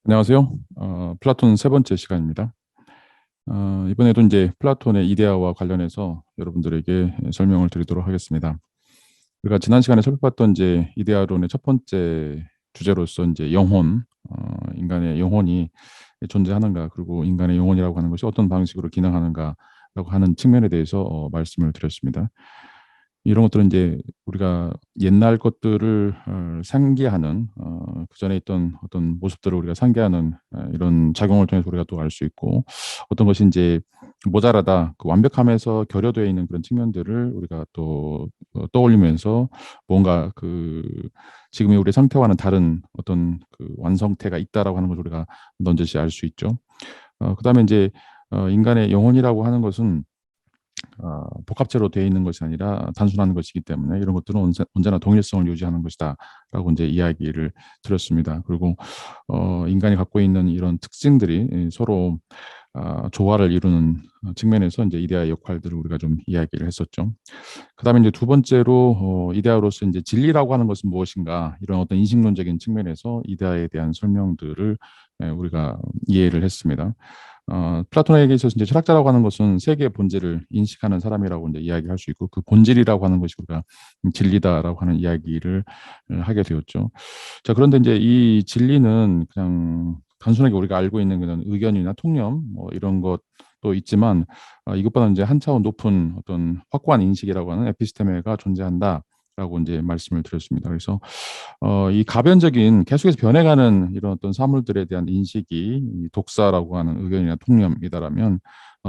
안녕하세요. 플라톤 세 번째 시간입니다. 이번에도 이제 플라톤의 이데아와 관련해서 여러분들에게 설명을 드리도록 하겠습니다. 우리가 지난 시간에 살펴봤던 이제 이데아론의 첫 번째 주제로서 이제 영혼, 인간의 영혼이 존재하는가, 그리고 인간의 영혼이라고 하는 것이 어떤 방식으로 기능하는가라고 하는 측면에 대해서 말씀을 드렸습니다. 이런 것들은 이제 우리가 옛날 것들을 상기하는 그 전에 있던 어떤 모습들을 우리가 상기하는 이런 작용을 통해서 우리가 또 알 수 있고, 어떤 것이 이제 모자라다, 그 완벽함에서 결여되어 있는 그런 측면들을 우리가 또 떠올리면서 뭔가 그 지금의 우리 상태와는 다른 어떤 그 완성태가 있다라고 하는 것을 우리가 넌저시 알 수 있죠. 그다음에 이제 인간의 영혼이라고 하는 것은 복합체로 되어 있는 것이 아니라 단순한 것이기 때문에 이런 것들은 언제나 동일성을 유지하는 것이다라고 이제 이야기를 드렸습니다. 그리고 인간이 갖고 있는 이런 특징들이 서로 조화를 이루는 측면에서 이제 이데아의 역할들을 우리가 좀 이야기를 했었죠. 그다음에 이제 두 번째로 이데아로서 이제 진리라고 하는 것은 무엇인가, 이런 어떤 인식론적인 측면에서 이데아에 대한 설명들을 우리가 이해를 했습니다. 플라톤에게 있어서 이제 철학자라고 하는 것은 세계의 본질을 인식하는 사람이라고 이제 이야기할 수 있고, 그 본질이라고 하는 것이 우리가 진리다라고 하는 이야기를 하게 되었죠. 자, 그런데 이제 이 진리는 그냥 단순하게 우리가 알고 있는 그런 의견이나 통념 뭐 이런 것도 있지만, 이것보다 이제 한 차원 높은 어떤 확고한 인식이라고 하는 에피스테메가 존재한다라고 이제 말씀을 드렸습니다. 그래서 이 가변적인 계속해서 변해가는 이런 어떤 사물들에 대한 인식이 이 독사라고 하는 의견이나 통념이다라면,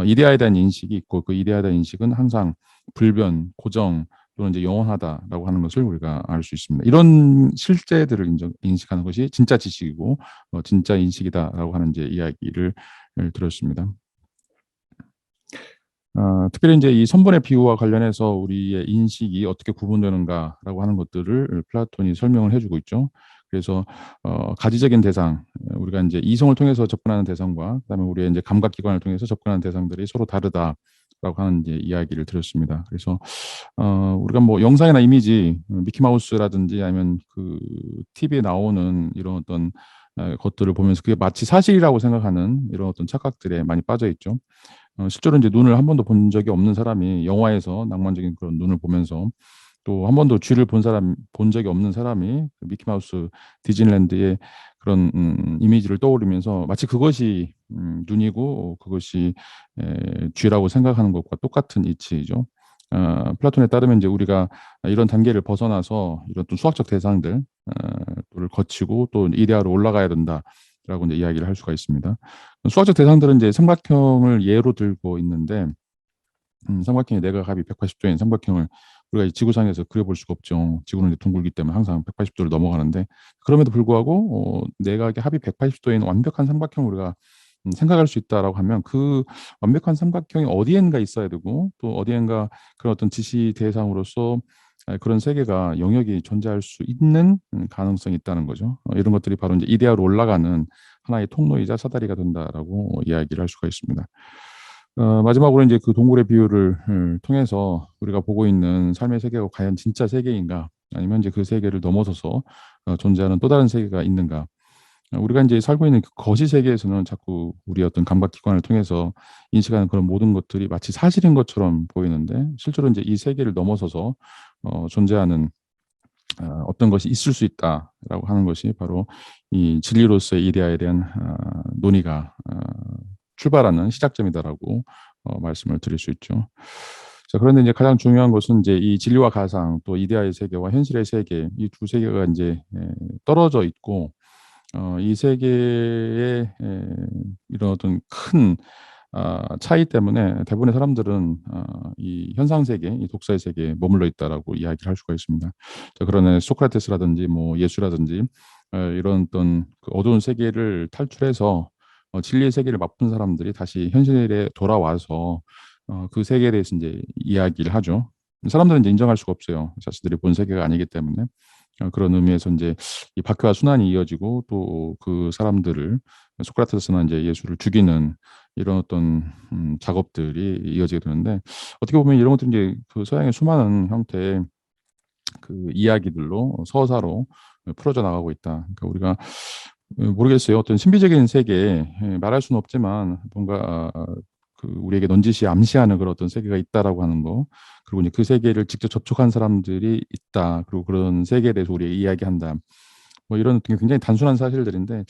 이데아에 대한 인식이 있고, 그 이데아에 대한 인식은 항상 불변, 고정 또는 이제 영원하다라고 하는 것을 우리가 알 수 있습니다. 이런 실제들을 인식하는 것이 진짜 지식이고 진짜 인식이다라고 하는 이제 이야기를 들었습니다. 특별히 이제 이 선분의 비유와 관련해서 우리의 인식이 어떻게 구분되는가라고 하는 것들을 플라톤이 설명을 해주고 있죠. 그래서 가지적인 대상, 우리가 이제 이성을 통해서 접근하는 대상과 그다음에 우리의 이제 감각기관을 통해서 접근하는 대상들이 서로 다르다라고 하는 이제 이야기를 드렸습니다. 그래서 우리가 뭐 영상이나 이미지, 미키마우스라든지 아니면 그 TV에 나오는 이런 어떤 것들을 보면서 그게 마치 사실이라고 생각하는 이런 어떤 착각들에 많이 빠져 있죠. 실제로 이제 눈을 한 번도 본 적이 없는 사람이 영화에서 낭만적인 그런 눈을 보면서, 또 한 번도 쥐를 본 적이 없는 사람이 그 미키마우스 디즈니랜드의 그런 이미지를 떠올리면서 마치 그것이 눈이고 그것이 쥐라고 생각하는 것과 똑같은 이치죠. 플라톤에 따르면 이제 우리가 이런 단계를 벗어나서 이런 또 수학적 대상들을 거치고 또 이데아로 올라가야 된다라고 이제 이야기를 할 수가 있습니다. 수학적 대상들은 이제 삼각형을 예로 들고 있는데, 삼각형의 내각합이 180도인 삼각형을 우리가 지구상에서 그려볼 수가 없죠. 지구는 이제 둥글기 때문에 항상 180도를 넘어가는데, 그럼에도 불구하고 내각의 합이 180도인 완벽한 삼각형을 우리가 생각할 수 있다라고 하면, 그 완벽한 삼각형이 어디엔가 있어야 되고, 또 어디엔가 그런 어떤 지시 대상으로서 그런 세계가 영역이 존재할 수 있는 가능성이 있다는 거죠. 이런 것들이 바로 이제 이데아로 올라가는 하나의 통로이자 사다리가 된다라고 이야기를 할 수가 있습니다. 마지막으로 이제 그 동굴의 비유를 통해서 우리가 보고 있는 삶의 세계가 과연 진짜 세계인가, 아니면 이제 그 세계를 넘어서서 존재하는 또 다른 세계가 있는가. 우리가 이제 살고 있는 그 거시 세계에서는 자꾸 우리 어떤 감각기관을 통해서 인식하는 그런 모든 것들이 마치 사실인 것처럼 보이는데, 실제로 이제 이 세계를 넘어서서 존재하는 어떤 것이 있을 수 있다라고 하는 것이 바로 이 진리로서의 이데아에 대한 논의가 출발하는 시작점이다라고 말씀을 드릴 수 있죠. 자, 그런데 이제 가장 중요한 것은 이제 이 진리와 가상, 또 이데아의 세계와 현실의 세계, 이 두 세계가 이제 떨어져 있고, 이 세계의 이런 어떤 큰 차이 때문에 대부분의 사람들은 이 현상 세계, 이 독사의 세계에 머물러 있다라고 이야기를 할 수가 있습니다. 자, 그러나 소크라테스라든지 뭐 예수라든지 이런 어떤 그 어두운 세계를 탈출해서 진리의 세계를 맛본 사람들이 다시 현실에 돌아와서 그 세계에 대해서 이제 이야기를 하죠. 사람들은 이제 인정할 수가 없어요. 자신들이 본 세계가 아니기 때문에. 그런 의미에서 이제 이 박해와 순환이 이어지고, 또 그 사람들을, 소크라테스나 이제 예수를 죽이는 이런 어떤 작업들이 이어지게 되는데, 어떻게 보면 이런 것들이 이제 그 서양의 수많은 형태의 그 이야기들로 서사로 풀어져 나가고 있다. 그러니까 우리가 모르겠어요. 어떤 신비적인 세계, 말할 수는 없지만 뭔가 그 우리에게 넌지시 암시하는 그런 어떤 세계가 있다라고 하는 거. 그리고 이제 그 세계를 직접 접촉한 사람들이 있다. 그리고 그런 세계에 대해서 우리가 이야기한다. 뭐 이런 굉장히 단순한 사실들인데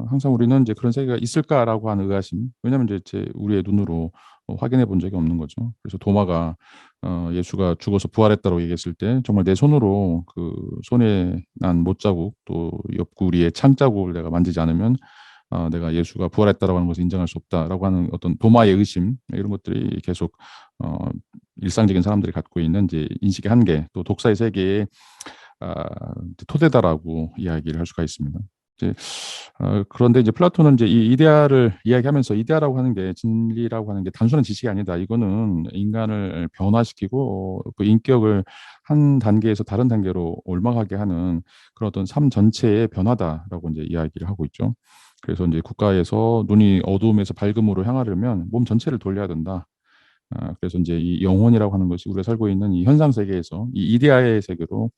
항상 우리는 이제 그런 세계가 있을까라고 하는 의아심. 왜냐하면 이제 우리의 눈으로 확인해 본 적이 없는 거죠. 그래서 도마가 예수가 죽어서 부활했다고 얘기했을 때 정말 내 손으로 그 손에 난 못자국 또 옆구리에 창자국을 내가 만지지 않으면 내가 예수가 부활했다라고 하는 것을 인정할 수 없다라고 하는 어떤 도마의 의심 이런 것들이 계속 어, 일상적인 사람들이 갖고 있는 이제 인식의 한계 또 독사의 세계에 토대다라고 이야기를 할 수가 있습니다. 이제 그런데 이제 플라톤은 이제 이 이데아를 이야기하면서 이데아라고 하는 게 진리라고 하는 게 단순한 지식이 아니다. 이거는 인간을 변화시키고 그 인격을 한 단계에서 다른 단계로 올라가게 하는 그런 어떤 삶 전체의 변화다라고 이제 이야기를 하고 있죠. 그래서 이제 국가에서 눈이 어두움에서 밝음으로 향하려면 몸 전체를 돌려야 된다. 그래서 이제 이 영혼이라고 하는 것이 우리가 살고 있는 이 현상 세계에서 이 이데아의 세계로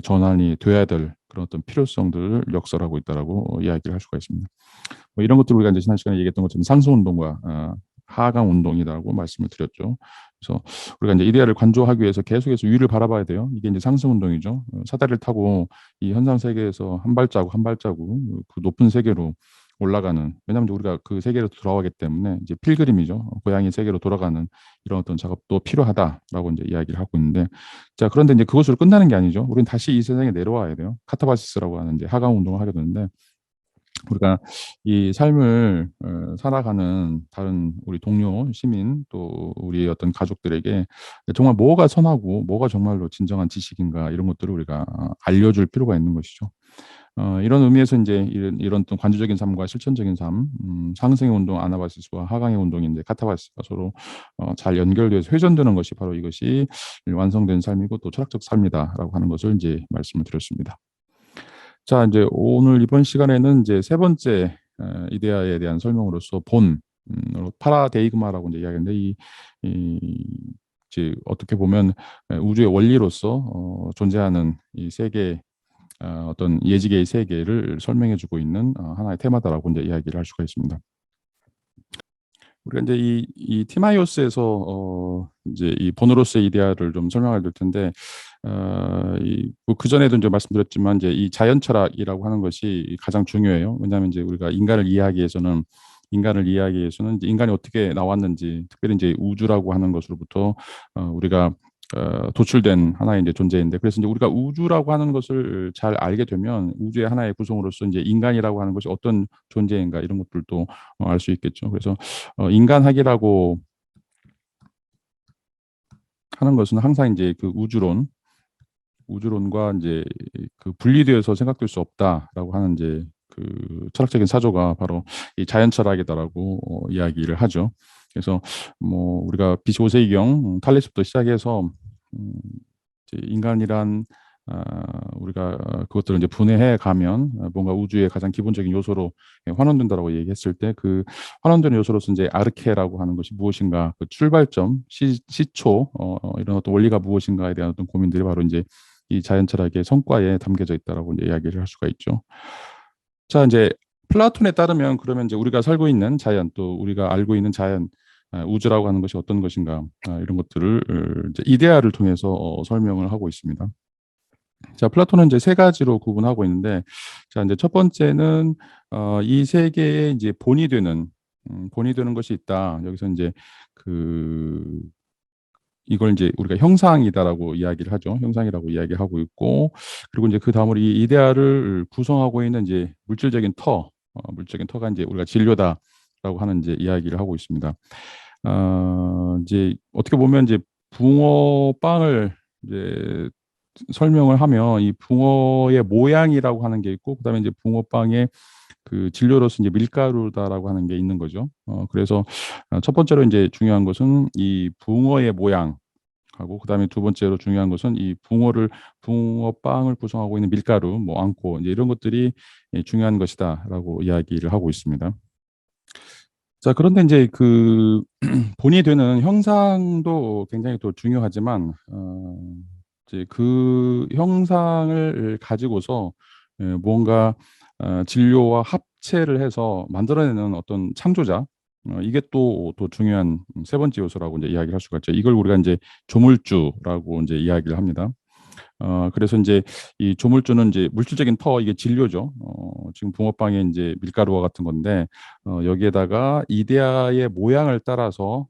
전환이 돼야 될 그런 어떤 필요성들을 역설하고 있다라고 이야기를 할 수가 있습니다. 뭐 이런 것들 우리가 이제 지난 시간에 얘기했던 것처럼 상승 운동과 하강 운동이라고 말씀을 드렸죠. 그래서 우리가 이제 이데아를 관조하기 위해서 계속해서 위를 바라봐야 돼요. 이게 이제 상승 운동이죠. 사다리를 타고 이 현상 세계에서 한 발자국 한 발자국 그 높은 세계로 올라가는 왜냐하면 우리가 그 세계로 돌아가기 때문에 이제 필그림이죠. 고양이 세계로 돌아가는 이런 어떤 작업도 필요하다라고 이제 이야기를 하고 있는데 자 그런데 이제 그것으로 끝나는 게 아니죠. 우리는 다시 이 세상에 내려와야 돼요. 카타바시스라고 하는 이제 하강 운동을 하게 되는데 우리가 이 삶을 살아가는 다른 우리 동료, 시민 또 우리의 어떤 가족들에게 정말 뭐가 선하고 뭐가 정말로 진정한 지식인가 이런 것들을 우리가 알려줄 필요가 있는 것이죠. 이런 의미에서 이제 이런 또 관조적인 삶과 실천적인 삶, 상승의 운동 아나바시스와 하강의 운동이 이제 카타바시스가 서로 잘 연결돼서 회전되는 것이 바로 이것이 완성된 삶이고 또 철학적 삶이다라고 하는 것을 이제 말씀을 드렸습니다. 자, 이제 오늘 이번 시간에는 이제 세 번째 이데아에 대한 설명으로서 파라데이그마라고 이제 이야기하는데 이 이제 어떻게 보면 우주의 원리로서 존재하는 이 세계 어떤 예지계의 세계를 설명해주고 있는 하나의 테마다라고 이제 이야기를 할 수가 있습니다. 우리가 이제 이 티마이오스에서 이제 이 보노로스의 이데아를 좀 설명을 드릴 텐데 그 전에도 이제 말씀드렸지만 이제 이 자연 철학이라고 하는 것이 가장 중요해요. 왜냐하면 이제 우리가 인간을 이해하기 위해서는 이제 인간이 어떻게 나왔는지, 특별히 이제 우주라고 하는 것으로부터 우리가 도출된 하나의 이제 존재인데, 그래서 이제 우리가 우주라고 하는 것을 잘 알게 되면 우주의 하나의 구성으로서 이제 인간이라고 하는 것이 어떤 존재인가 이런 것들도 알 수 있겠죠. 그래서 인간학이라고 하는 것은 항상 이제 그 우주론과 이제 그 분리되어서 생각될 수 없다라고 하는 이제 그 철학적인 사조가 바로 이 자연 철학이다라고 이야기를 하죠. 그래서 뭐 우리가 BC 5세기경 탈레스부터 시작해서 이제 인간이란 우리가 그것들을 이제 분해해 가면 뭔가 우주의 가장 기본적인 요소로 환원된다라고 얘기했을 때 그 환원되는 요소로서 이제 아르케라고 하는 것이 무엇인가, 그 출발점, 시초, 이런 어떤 원리가 무엇인가에 대한 어떤 고민들이 바로 이제 이 자연 철학의 성과에 담겨져 있다라고 이제 이야기를 할 수가 있죠. 자, 이제 플라톤에 따르면 그러면 이제 우리가 살고 있는 자연 또 우리가 알고 있는 자연 우주라고 하는 것이 어떤 것인가 이런 것들을 이제 이데아를 통해서 설명을 하고 있습니다. 자, 플라톤은 이제 세 가지로 구분하고 있는데, 자, 이제 첫 번째는 이 세계에 이제 본이 되는 것이 있다. 여기서 이제 그 이걸 이제 우리가 형상이다라고 이야기를 하죠. 형상이라고 이야기하고 있고, 그리고 이제 그 다음으로 이 이데아를 구성하고 있는 이제 물질적인 터가 이제 우리가 진료다라고 하는 이제 이야기를 하고 있습니다. 이제 어떻게 보면 이제 붕어빵을 이제 설명을 하면 이 붕어의 모양이라고 하는 게 있고 그다음에 이제 붕어빵의 그 진료로서 이제 밀가루다라고 하는 게 있는 거죠. 그래서 첫 번째로 이제 중요한 것은 이 붕어의 모양하고 그다음에 두 번째로 중요한 것은 이 붕어빵을 구성하고 있는 밀가루, 뭐 앙코 이제 이런 것들이 중요한 것이다라고 이야기를 하고 있습니다. 자, 그런데 이제 그 본이 되는 형상도 굉장히 또 중요하지만 이제 그 형상을 가지고서 뭔가 진료와 합체를 해서 만들어내는 어떤 창조자. 이게 또 중요한 세 번째 요소라고 이제 이야기를 할 수가 있죠. 이걸 우리가 이제 조물주라고 이제 이야기를 합니다. 그래서 이제 이 조물주는 이제 물질적인 터, 이게 진료죠. 지금 붕어빵에 이제 밀가루와 같은 건데, 여기에다가 이데아의 모양을 따라서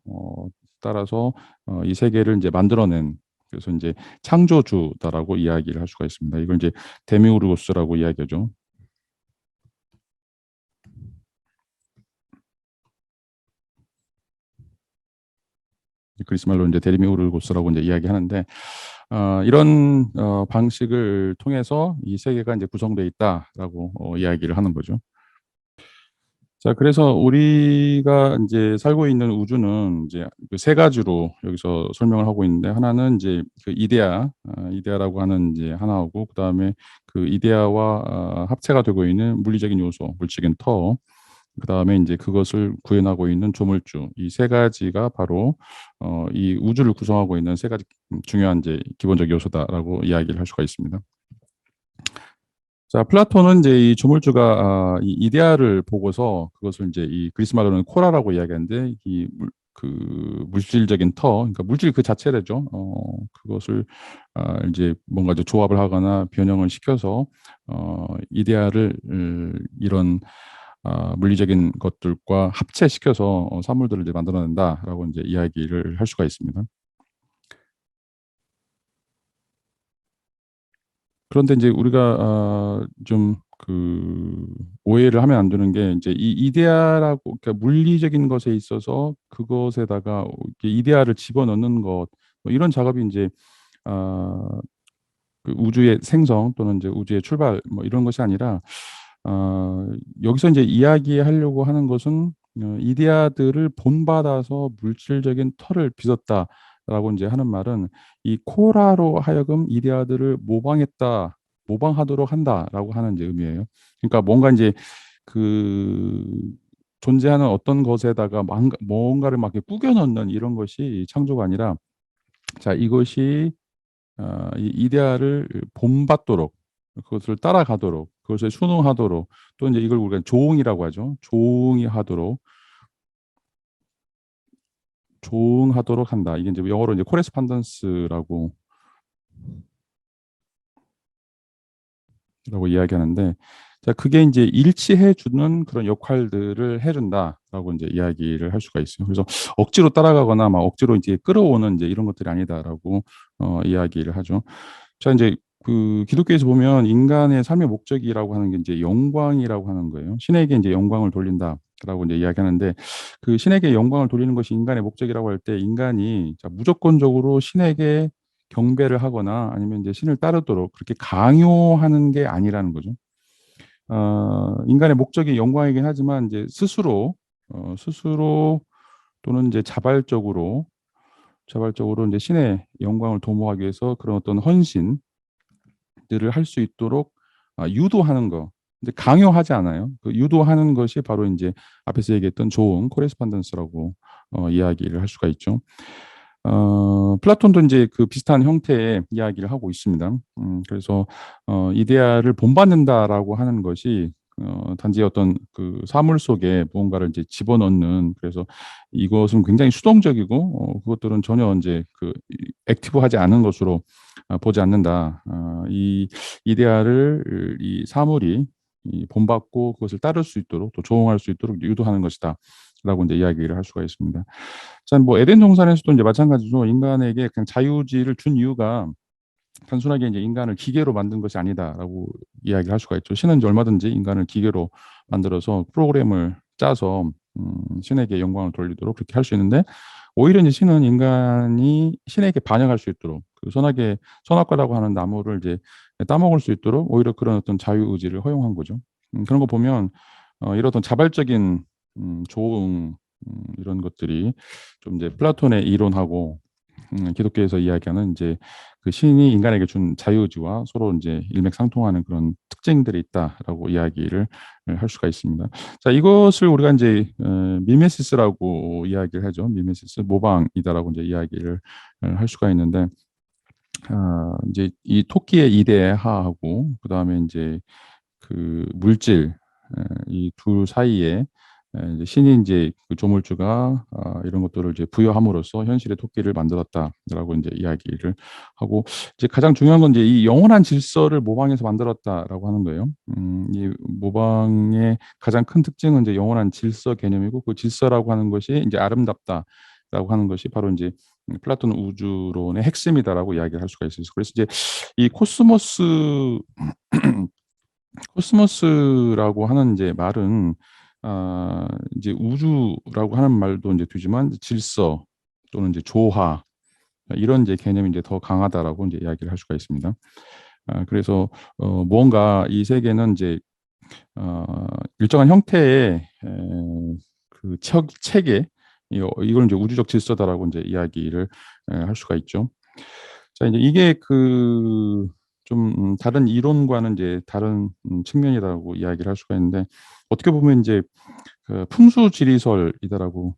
이 세계를 이제 만들어낸, 그래서 이제 창조주다라고 이야기를 할 수가 있습니다. 이걸 이제 데미우르고스라고 이야기하죠. 그리스 말로 이제 데미우르고스라고 이제 이야기하는데, 이런 방식을 통해서 이 세계가 이제 구성되어 있다라고 이야기를 하는 거죠. 자, 그래서 우리가 이제 살고 있는 우주는 이제 그세 가지로 여기서 설명을 하고 있는데, 하나는 이제 그 이데아라고 하는 이제 하나하고, 그 다음에 그 이데아와 합체가 되고 있는 물리적인 요소, 물질적인 터, 그 다음에 이제 그것을 구현하고 있는 조물주, 이 세 가지가 바로 이 우주를 구성하고 있는 세 가지 중요한 이제 기본적 요소다라고 이야기를 할 수가 있습니다. 자, 플라톤은 이제 이 조물주가 이 이데아를 보고서 그것을 이제 이 그리스 말로는 코라라고 이야기하는데, 그 물질적인 터, 그러니까 물질 그 자체래죠. 그것을 이제 뭔가 이제 조합을 하거나 변형을 시켜서 이데아를 이런 물리적인 것들과 합체시켜서 사물들을 이제 만들어낸다라고 이제 이야기를 할 수가 있습니다. 그런데 이제 우리가 좀 그 오해를 하면 안 되는 게, 이제 이 이데아라고, 그러니까 물리적인 것에 있어서 그것에다가 이렇게 이데아를 집어넣는 것, 뭐 이런 작업이 이제 아, 그 우주의 생성 또는 이제 우주의 출발, 뭐 이런 것이 아니라, 여기서 이제 이야기하려고 하는 것은 이데아들을 본받아서 물질적인 털을 빚었다라고 이제 하는 말은, 이 코라로 하여금 이데아들을 모방하도록 한다라고 하는 이제 의미예요. 그러니까 뭔가 이제 그 존재하는 어떤 것에다가 뭔가를 막 이렇게 꾸겨 넣는 이런 것이 창조가 아니라, 자, 이것이 이 이데아를 본받도록, 그것을 따라가도록, 그것에 순응하도록, 또 이제 이걸 우리가 조응이라고 하죠. 조응하도록 한다. 이게 이제 영어로 이제 코레스판던스라고 이야기하는데, 자, 그게 이제 일치해 주는 그런 역할들을 해준다라고 이제 이야기를 할 수가 있어요. 그래서 억지로 따라가거나 막 억지로 이제 끌어오는 이제 이런 것들이 아니다라고 이야기를 하죠. 자, 이제 그 기독교에서 보면 인간의 삶의 목적이라고 하는 게 이제 영광이라고 하는 거예요. 신에게 이제 영광을 돌린다라고 이제 이야기하는데, 그 신에게 영광을 돌리는 것이 인간의 목적이라고 할 때, 인간이 자, 무조건적으로 신에게 경배를 하거나 아니면 이제 신을 따르도록 그렇게 강요하는 게 아니라는 거죠. 인간의 목적이 영광이긴 하지만 이제 스스로 또는 이제 자발적으로 이제 신의 영광을 도모하기 위해서 그런 어떤 헌신들을 할 수 있도록 유도하는 거. 근데 강요하지 않아요. 그 유도하는 것이 바로 이제 앞에서 얘기했던 좋은 코레스판던스라고 이야기를 할 수가 있죠. 플라톤도 이제 그 비슷한 형태의 이야기를 하고 있습니다. 그래서 이데아를 본받는다라고 하는 것이 단지 어떤 그 사물 속에 무언가를 이제 집어넣는, 그래서 이것은 굉장히 수동적이고 그것들은 전혀 이제 그 액티브하지 않은 것으로 보지 않는다. 이 이데아를 이 사물이 본받고 그것을 따를 수 있도록, 또 조응할 수 있도록 유도하는 것이다라고 이제 이야기를 할 수가 있습니다. 자, 뭐 에덴 동산에서도 이제 마찬가지로 인간에게 그냥 자유의지를 준 이유가 단순하게 이제 인간을 기계로 만든 것이 아니다라고 이야기를 할 수가 있죠. 신은 이제 얼마든지 인간을 기계로 만들어서 프로그램을 짜서 신에게 영광을 돌리도록 그렇게 할 수 있는데, 오히려 이제 신은 인간이 신에게 반영할 수 있도록, 그 선악과라고 하는 나무를 이제 따먹을 수 있도록 오히려 그런 어떤 자유의지를 허용한 거죠. 그런 거 보면 이런 어떤 자발적인 조응, 이런 것들이 좀 이제 플라톤의 이론하고 기독교에서 이야기하는 이제 그 신이 인간에게 준 자유의지와 서로 이제 일맥상통하는 그런 특징들이 있다라고 이야기를 할 수가 있습니다. 자, 이것을 우리가 이제 미메시스라고 이야기를 하죠. 미메시스, 모방이다라고 이제 이야기를 할 수가 있는데, 이제 이 토끼의 이데하하고, 그 다음에 이제 그 물질 이 둘 사이에 이제 신이 이제 그 조물주가 이런 것들을 이제 부여함으로써 현실의 토끼를 만들었다라고 이제 이야기를 하고 이제 가장 중요한 건 이제 이 영원한 질서를 모방해서 만들었다라고 하는 거예요. 이 모방의 가장 큰 특징은 이제 영원한 질서 개념이고 그 질서라고 하는 것이 이제 아름답다라고 하는 것이 바로 이제 플라톤 우주론의 핵심이다라고 이야기를 할 수가 있어요. 그래서 이제 이 코스모스라고 하는 이제 말은 이제 우주라고 하는 말도 이제 되지만 질서 또는 이제 조화 이런 이제 개념이 이제 더 강하다라고 이제 이야기를 할 수가 있습니다. 그래서 무언가 이 세계는 이제 일정한 형태의 그 체계 이걸 이제 우주적 질서다라고 이제 이야기를 할 수가 있죠. 자, 이제 이게 그 좀 다른 이론과는 이제 다른 측면이라고 이야기를 할 수가 있는데 어떻게 보면 이제 그 풍수지리설이다라고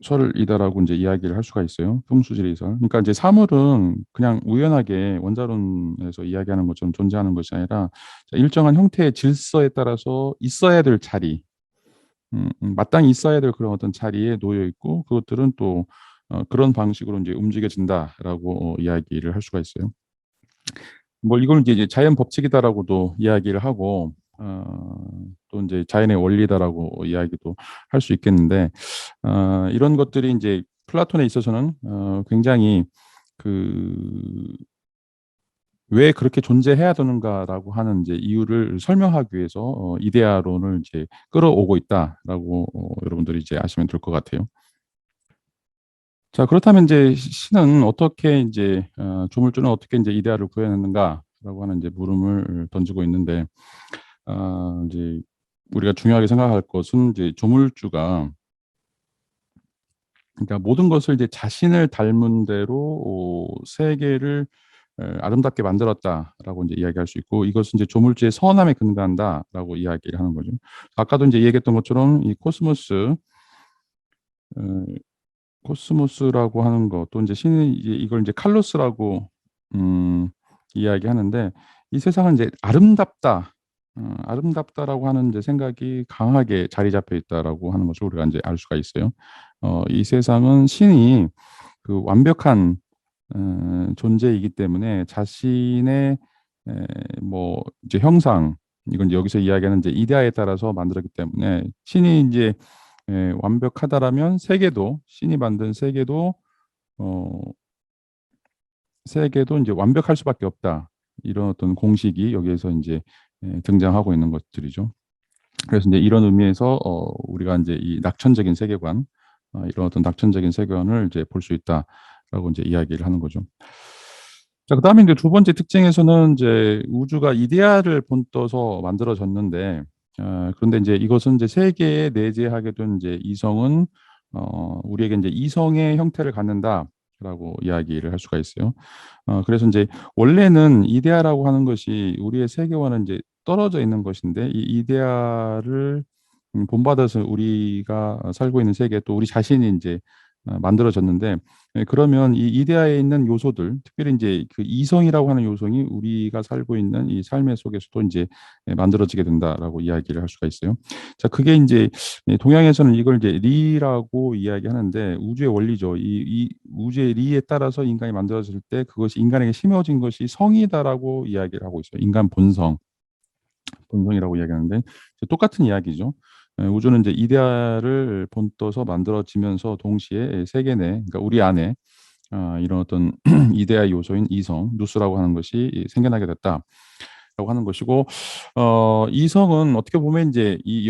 설이다라고 이제 이야기를 할 수가 있어요. 풍수지리설. 그러니까 이제 사물은 그냥 우연하게 원자론에서 이야기하는 것처럼 존재하는 것이 아니라 일정한 형태의 질서에 따라서 있어야 될 자리, 마땅히 있어야 될 그런 어떤 자리에 놓여 있고 그것들은 또 그런 방식으로 이제 움직여진다라고 이야기를 할 수가 있어요. 뭐 이걸 이제 자연 법칙이다라고도 이야기를 하고 또 이제 자연의 원리다라고 이야기도 할 수 있겠는데 이런 것들이 이제 플라톤에 있어서는 굉장히 그 왜 그렇게 존재해야 되는가라고 하는 이제 이유를 설명하기 위해서 이데아론을 이제 끌어오고 있다라고 여러분들이 이제 아시면 될 것 같아요. 자, 그렇다면 이제 신은 어떻게 이제 조물주는 어떻게 이제 이데아를 구해냈는가라고 하는 이제 물음을 던지고 있는데 이제 우리가 중요하게 생각할 것은 이제 조물주가 그러니까 모든 것을 이제 자신을 닮은 대로 세계를 아름답게 만들었다라고 이제 이야기할 수 있고 이것은 이제 조물주의 선함에 근거한다라고 이야기를 하는 거죠. 아까도 이제 얘기했던 것처럼 이 어, 코스모스라고 하는 것, 또 이제 신이 이제 이걸 이제 칼로스라고 음, 이야기하는데 이 세상은 이제 아름답다, 아름답다라고 하는 이제 생각이 강하게 자리 잡혀 있다라고 하는 것을 우리가 이제 알 수가 있어요. 이 세상은 신이 그 완벽한 존재이기 때문에 자신의 뭐 이제 형상 이건 이제 여기서 이야기하는 이제 이데아에 따라서 만들었기 때문에 신이 이제 완벽하다라면 세계도 신이 만든 어, 세계도 이제 완벽할 수밖에 없다. 이런 어떤 공식이 여기에서 이제 등장하고 있는 것들이죠. 그래서 이제 이런 의미에서 우리가 이제 이 낙천적인 세계관, 이런 어떤 낙천적인 세계관을 이제 볼 수 있다라고 이제 이야기를 하는 거죠. 자, 그다음에 이제 두 번째 특징에서는 이제 우주가 이데아를 본떠서 만들어졌는데, 그런데 이제 이것은 이제 세계에 내재하게 된 이제 이성은 우리에게 이제 이성의 형태를 갖는다라고 이야기를 할 수가 있어요. 그래서 이제 원래는 이데아라고 하는 것이 우리의 세계와는 이제 떨어져 있는 것인데 이 이데아를 본받아서 우리가 살고 있는 세계 또 우리 자신이 이제 만들어졌는데 그러면 이 이데아에 있는 요소들 특별히 이제 그 이성이라고 하는 요소이 우리가 살고 있는 이 삶의 속에서도 이제 만들어지게 된다라고 이야기를 할 수가 있어요. 자, 그게 이제 동양에서는 이걸 이제 리라고 이야기하는데 우주의 원리죠. 이 우주의 리에 따라서 인간이 만들어질 때 그것이 인간에게 심어진 것이 성이다라고 이야기를 하고 있어요. 인간 본성이라고 이야기하는데 똑같은 이야기죠. 우주는 이제 이데아를 본떠서 만들어지면서 동시에 세계 내, 그러니까 우리 안에 이런 어떤 이데아 요소인 이성, 누스라고 하는 것이 생겨나게 됐다라고 하는 것이고, 이성은 어떻게 보면 이제 이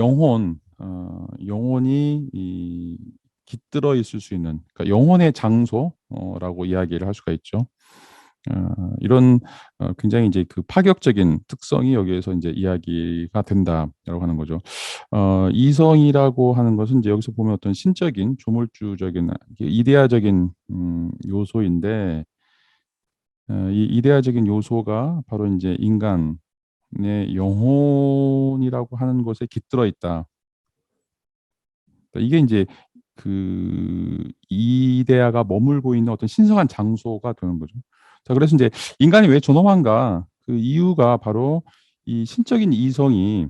영혼이 깃들어 있을 수 있는, 그러니까 영혼의 장소라고 이야기를 할 수가 있죠. 이런 굉장히 이제 그 파격적인 특성이 여기에서 이제 이야기가 된다라고 하는 거죠. 이성이라고 하는 것은 이제 여기서 보면 어떤 신적인 조물주적인 이데아적인 요소인데 이 이데아적인 요소가 바로 이제 인간의 영혼이라고 하는 것에 깃들어 있다. 이게 이제 그 이데아가 머물고 있는 어떤 신성한 장소가 되는 거죠. 자, 그래서 이제 인간이 왜 존엄한가? 그 이유가 바로 이 신적인 이성이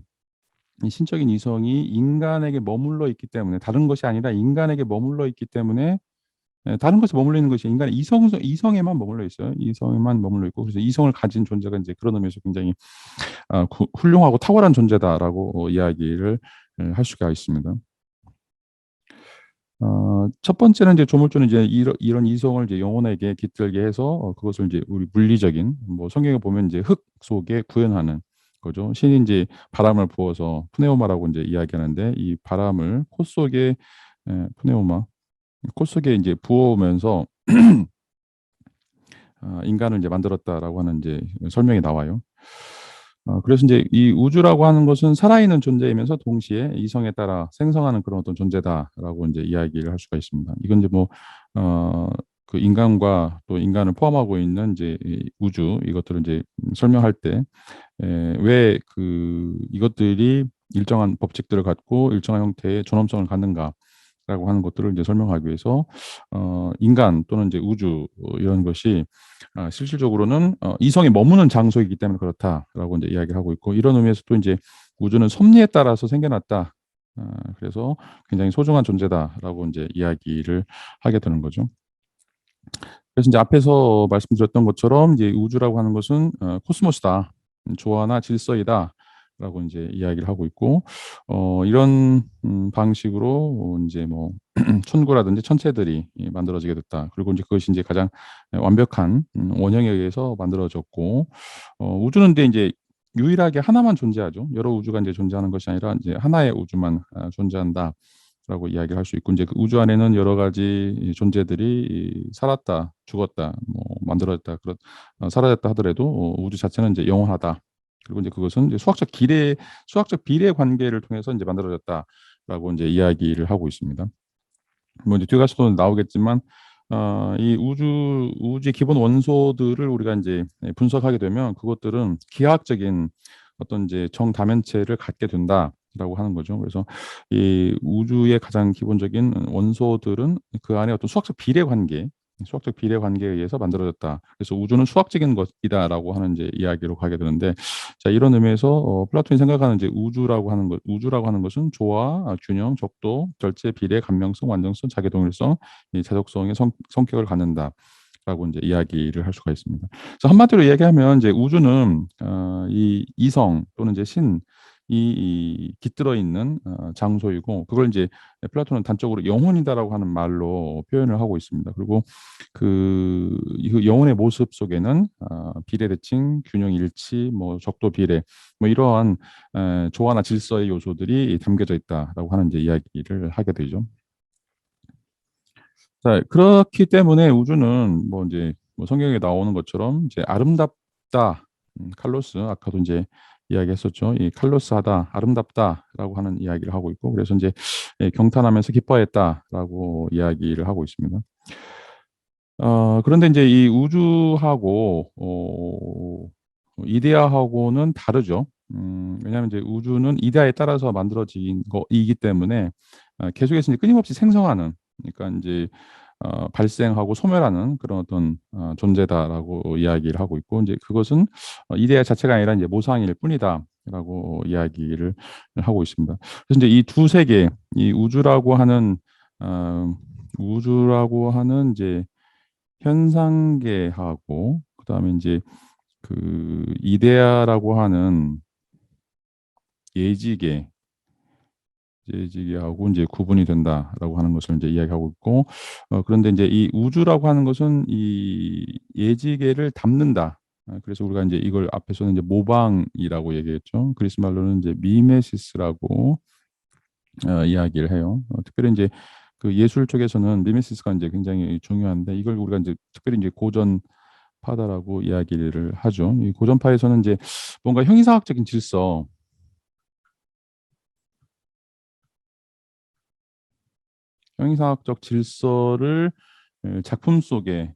인간에게 머물러 있기 때문에, 다른 것이 아니라 인간에게 머물러 있기 때문에, 다른 것에 머물러 있는 것이 인간의 이성에만 머물러 있어요. 이성에만 머물러 있고, 그래서 이성을 가진 존재가 이제 그런 의미에서 굉장히 훌륭하고 탁월한 존재다라고 이야기를 할 수가 있습니다. 첫 번째는 이제 조물주는 이제 이런 이성을 이제 영혼에게 깃들게 해서 그것을 이제 우리 물리적인, 뭐 성경에 보면 이제 흙 속에 구현하는 거죠. 신이 이제 바람을 부어서 푸네오마라고 이제 이야기하는데, 이 바람을 푸네오마 코 속에 이제 부어오면서 인간을 이제 만들었다라고 하는 이제 설명이 나와요. 그래서 이제 이 우주라고 하는 것은 살아있는 존재이면서 동시에 이성에 따라 생성하는 그런 어떤 존재다라고 이제 이야기를 할 수가 있습니다. 이건 이제 뭐, 그 인간과 또 인간을 포함하고 있는 이제 이 우주, 이것들을 이제 설명할 때, 왜 이것들이 일정한 법칙들을 갖고 일정한 형태의 존엄성을 갖는가, 라고 하는 것들을 이제 설명하기 위해서 인간 또는 이제 우주 이런 것이 실질적으로는 이성이 머무는 장소이기 때문에 그렇다라고 이제 이야기를 하고 있고, 이런 의미에서 또 이제 우주는 섭리에 따라서 생겨났다. 그래서 굉장히 소중한 존재다라고 이제 이야기를 하게 되는 거죠. 그래서 이제 앞에서 말씀드렸던 것처럼 이제 우주라고 하는 것은 코스모스다, 조화나 질서이다. 라고 이제 이야기를 하고 있고, 이런 방식으로 이제 뭐 천구라든지 천체들이 만들어지게 됐다. 그리고 이제 그것이 이제 가장 완벽한 원형에 의해서 만들어졌고, 우주는 근데 이제 유일하게 하나만 존재하죠. 여러 우주가 이제 존재하는 것이 아니라 이제 하나의 우주만 존재한다. 라고 이야기를 할 수 있고, 이제 그 우주 안에는 여러 가지 존재들이 살았다, 죽었다, 뭐 만들어졌다, 사라졌다 하더라도 우주 자체는 이제 영원하다. 그리고 이제 그것은 이제 수학적 비례 관계를 통해서 이제 만들어졌다라고 이제 이야기를 하고 있습니다. 뭐 이제 뒤에 가서도 나오겠지만, 이 우주의 기본 원소들을 우리가 이제 분석하게 되면 그것들은 기하학적인 어떤 이제 정다면체를 갖게 된다라고 하는 거죠. 그래서 이 우주의 가장 기본적인 원소들은 그 안에 어떤 수학적 비례 관계에 의해서 만들어졌다. 그래서 우주는 수학적인 것이다라고 하는 이제 이야기로 가게 되는데, 자, 이런 의미에서 플라톤이 생각하는 이제 우주라고 하는 것은 조화, 균형, 적도, 절제, 비례, 감명성, 완전성, 자기동일성, 이 자족성의 성격을 갖는다라고 이제 이야기를 할 수가 있습니다. 그래서 한마디로 이야기하면 이제 우주는 이 이성 또는 이제 이 깃들어 있는 장소이고, 그걸 이제 플라톤은 단적으로 영혼이다라고 하는 말로 표현을 하고 있습니다. 그리고 이 영혼의 모습 속에는 비례대칭, 균형 일치, 뭐 적도 비례, 뭐 이러한 조화나 질서의 요소들이 담겨져 있다라고 하는 이제 이야기를 하게 되죠. 자, 그렇기 때문에 우주는 뭐 이제 뭐 성경에 나오는 것처럼 이제 아름답다, 칼로스, 아까도 이제 이야기했었죠. 이 칼로스하다, 아름답다라고 하는 이야기를 하고 있고, 그래서 이제 경탄하면서 기뻐했다라고 이야기를 하고 있습니다. 그런데 이제 이 우주하고 이데아하고는 다르죠. 왜냐하면 이제 우주는 이데아에 따라서 만들어진 거이기 때문에 계속해서 이제 끊임없이 생성하는, 그러니까 이제 발생하고 소멸하는 그런 어떤 존재다라고 이야기를 하고 있고, 이제 그것은 이데아 자체가 아니라 이제 모상일 뿐이다라고 이야기를 하고 있습니다. 그래서 이제 이 두 세계, 이 우주라고 하는 이제 현상계하고, 그다음에 이제 이데아라고 하는 예지계, 예지계하고 이제 구분이 된다라고 하는 것을 이제 이야기하고 있고, 그런데 이제 이 우주라고 하는 것은 이 예지계를 담는다. 그래서 우리가 이제 이걸 앞에서는 이제 모방이라고 얘기했죠. 그리스 말로는 이제 미메시스라고 이야기를 해요. 특별히 이제 그 예술 쪽에서는 미메시스가 이제 굉장히 중요한데, 이걸 우리가 이제 특별히 이제 고전파다라고 이야기를 하죠. 이 고전파에서는 이제 뭔가 형이상학적인 형이상학적 질서를 작품 속에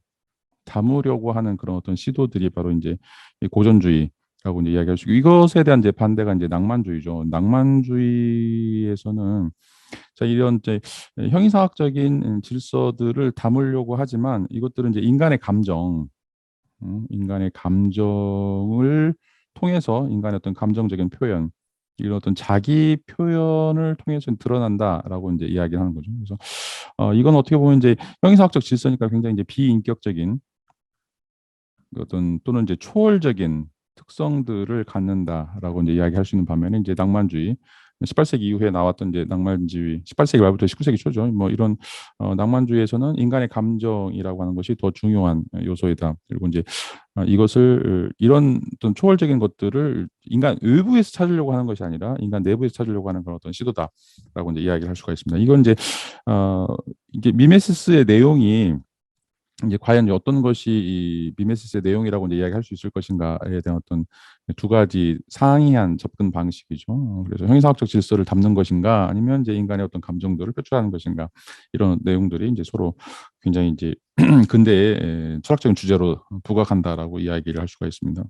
담으려고 하는 그런 어떤 시도들이 바로 이제 이 고전주의라고 이제 이야기할 수 있고, 이것에 대한 이제 반대가 이제 낭만주의죠. 낭만주의에서는 자, 이런 이제 형이상학적인 질서들을 담으려고 하지만, 이것들은 이제 인간의 감정, 인간의 감정을 통해서 인간의 어떤 감정적인 표현, 이런 어떤 자기 표현을 통해서 드러난다라고 이제 이야기하는 거죠. 그래서 이건 어떻게 보면 이제 형이상학적 질서니까 굉장히 이제 비인격적인 어떤 또는 이제 초월적인 특성들을 갖는다라고 이제 이야기할 수 있는 반면에 이제 낭만주의 18세기 이후에 나왔던 이제 낭만주의 18세기 말부터 19세기 초죠. 뭐 이런 낭만주의에서는 인간의 감정이라고 하는 것이 더 중요한 요소이다. 그리고 이제 이것을 이런 어떤 초월적인 것들을 인간 외부에서 찾으려고 하는 것이 아니라 인간 내부에서 찾으려고 하는 그런 어떤 시도다라고 이제 이야기를 할 수가 있습니다. 이건 이제 어 이게 미메시스의 내용이 이제 과연 어떤 것이 이 미메시스의 내용이라고 이제 이야기할 수 있을 것인가에 대한 어떤 두 가지 상이한 접근 방식이죠. 그래서 형이상학적 질서를 담는 것인가 아니면 이제 인간의 어떤 감정들을 표출하는 것인가 이런 내용들이 이제 서로 굉장히 이제 근대의 철학적인 주제로 부각한다라고 이야기를 할 수가 있습니다.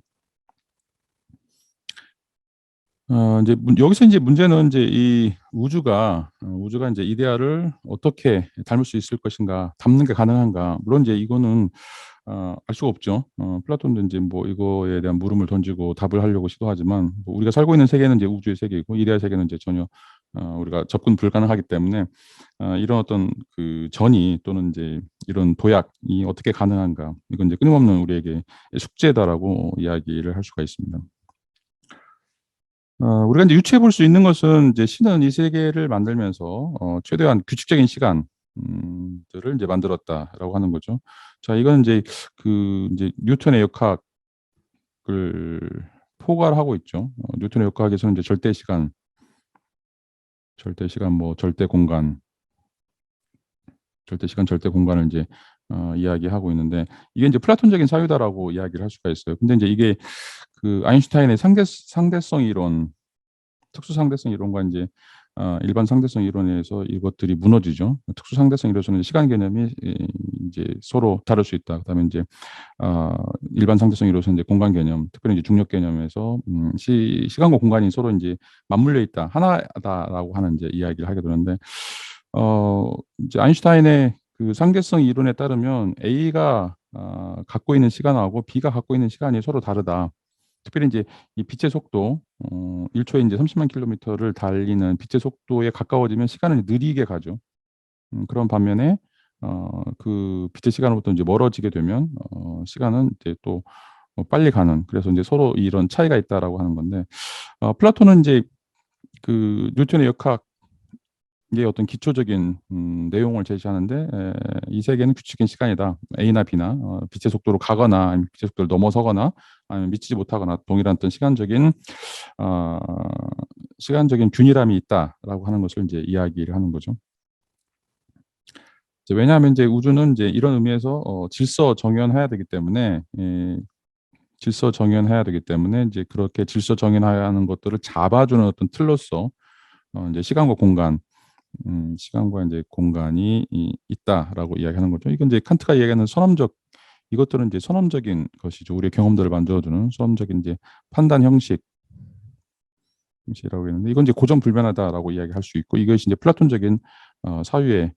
이제 여기서 이제 문제는 이제 이 우주가 이제 이데아를 어떻게 닮을 수 있을 것인가, 담는 게 가능한가. 물론 이제 이거는 알 수가 없죠. 플라톤도 이제 뭐 이거에 대한 물음을 던지고 답을 하려고 시도하지만 뭐 우리가 살고 있는 세계는 이제 우주의 세계이고 이데아 세계는 이제 전혀 우리가 접근 불가능하기 때문에 이런 어떤 그 전이 또는 이제 이런 도약이 어떻게 가능한가. 이건 이제 끊임없는 우리에게 숙제다라고 이야기를 할 수가 있습니다. 우리가 이제 유추해 볼 수 있는 것은 이제 신은 이 세계를 만들면서 최대한 규칙적인 시간 들을 이제 만들었다라고 하는 거죠. 자, 이건 이제 그 이제 뉴턴의 역학을 포괄하고 있죠. 뉴턴의 역학에서는 이제 절대 시간, 뭐 절대 공간, 절대 시간, 절대 공간을 이제 이야기하고 있는데 이게 이제 플라톤적인 사유다라고 이야기를 할 수가 있어요. 근데 이제 이게 그 아인슈타인의 상대성 이론 특수 상대성 이론과 이제 일반 상대성 이론에서 이것들이 무너지죠. 특수 상대성 이론에서는 시간 개념이 이제 서로 다를 수 있다. 그다음에 이제 일반 상대성 이론에서는 이제 공간 개념, 특별히 이제 중력 개념에서 시간과 공간이 서로 이제 맞물려 있다, 하나다라고 하는 이제 이야기를 하게 되는데 이제 아인슈타인의 그 상대성 이론에 따르면 A가 갖고 있는 시간하고 B가 갖고 있는 시간이 서로 다르다. 특별히 이제 이 빛의 속도 1초에 이제 30만 킬로미터를 달리는 빛의 속도에 가까워지면 시간은 느리게 가죠. 그런 반면에 그 빛의 시간으로부터 이제 멀어지게 되면 시간은 이제 또 빨리 가는 그래서 이제 서로 이런 차이가 있다라고 하는 건데 플라톤은 이제 그 뉴턴의 역학 이게 어떤 기초적인 내용을 제시하는데 이 세계는 규칙적인 시간이다. A나 B나 빛의 속도로 가거나 아니면 빛의 속도를 넘어서거나 아니면 미치지 못하거나 동일한 어떤 시간적인 균일함이 있다라고 하는 것을 이제 이야기를 하는 거죠. 이제 왜냐하면 이제 우주는 이제 이런 의미에서 질서 정연해야 되기 때문에 질서 정연해야 되기 때문에 이제 그렇게 질서 정연해야 하는 것들을 잡아주는 어떤 틀로서 이제 시간과 이제 공간이 있다라고 이야기하는 거죠. 이건 이제 칸트가 이야기하는 이것들은 이제 선험적인 것이죠. 우리의 경험들을 만들어주는 선험적인 이제 판단 형식이라고 했는데 이건 이제 고정불변하다라고 이야기할 수 있고 이것이 이제 플라톤적인 사유의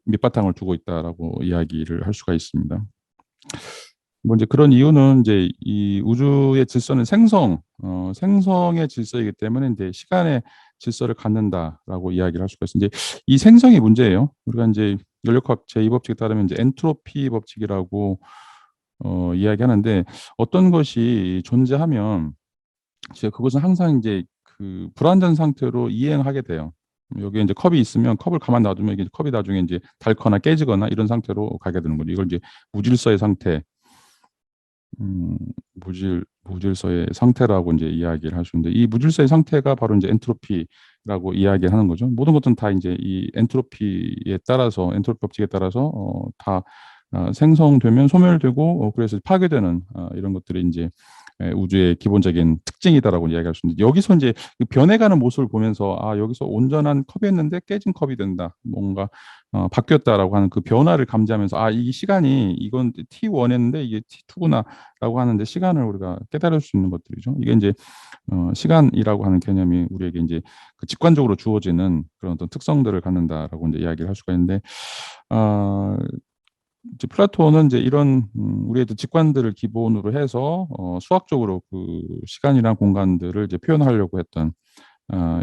밑바탕을 두고 있다라고 이야기를 할 수가 있습니다. 뭐 이제 그런 이유는 이제 이 우주의 질서는 생성의 질서이기 때문에 이제 시간의 질서를 갖는다라고 이야기를 할 수가 있습니다. 이제 이 생성이 문제예요. 우리가 이제 연력학 제2법칙에 따르면 이제 엔트로피 법칙이라고 이야기하는데 어떤 것이 존재하면 이제 그것은 항상 이제 그 불완전 상태로 이행하게 돼요. 여기에 이제 컵이 있으면 컵을 가만 놔두면 이게 컵이 나중에 이제 닳거나 깨지거나 이런 상태로 가게 되는 거죠. 이걸 이제 무질서의 상태, 무질서의 상태라고 이제 이야기를 할 수 있는데 이 무질서의 상태가 바로 이제 엔트로피라고 이야기를 하는 거죠. 모든 것은 다 이제 이 엔트로피 법칙에 따라서 다 생성되면 소멸되고 그래서 파괴되는 이런 것들이 이제 우주의 기본적인 특징이다라고 이야기할 수 있는데 여기서 이제 그 변해가는 모습을 보면서 여기서 온전한 컵이었는데 깨진 컵이 된다. 뭔가 바뀌었다라고 하는 그 변화를 감지하면서 이 시간이 이건 T1였는데 이게 T2구나라고 하는데 시간을 우리가 깨달을 수 있는 것들이죠. 이게 이제 시간이라고 하는 개념이 우리에게 이제 그 직관적으로 주어지는 그런 어떤 특성들을 갖는다라고 이제 이야기를 할 수가 있는데 이제 플라톤은 이제 이런 우리의 직관들을 기본으로 해서 수학적으로 그 시간이랑 공간들을 이제 표현하려고 했던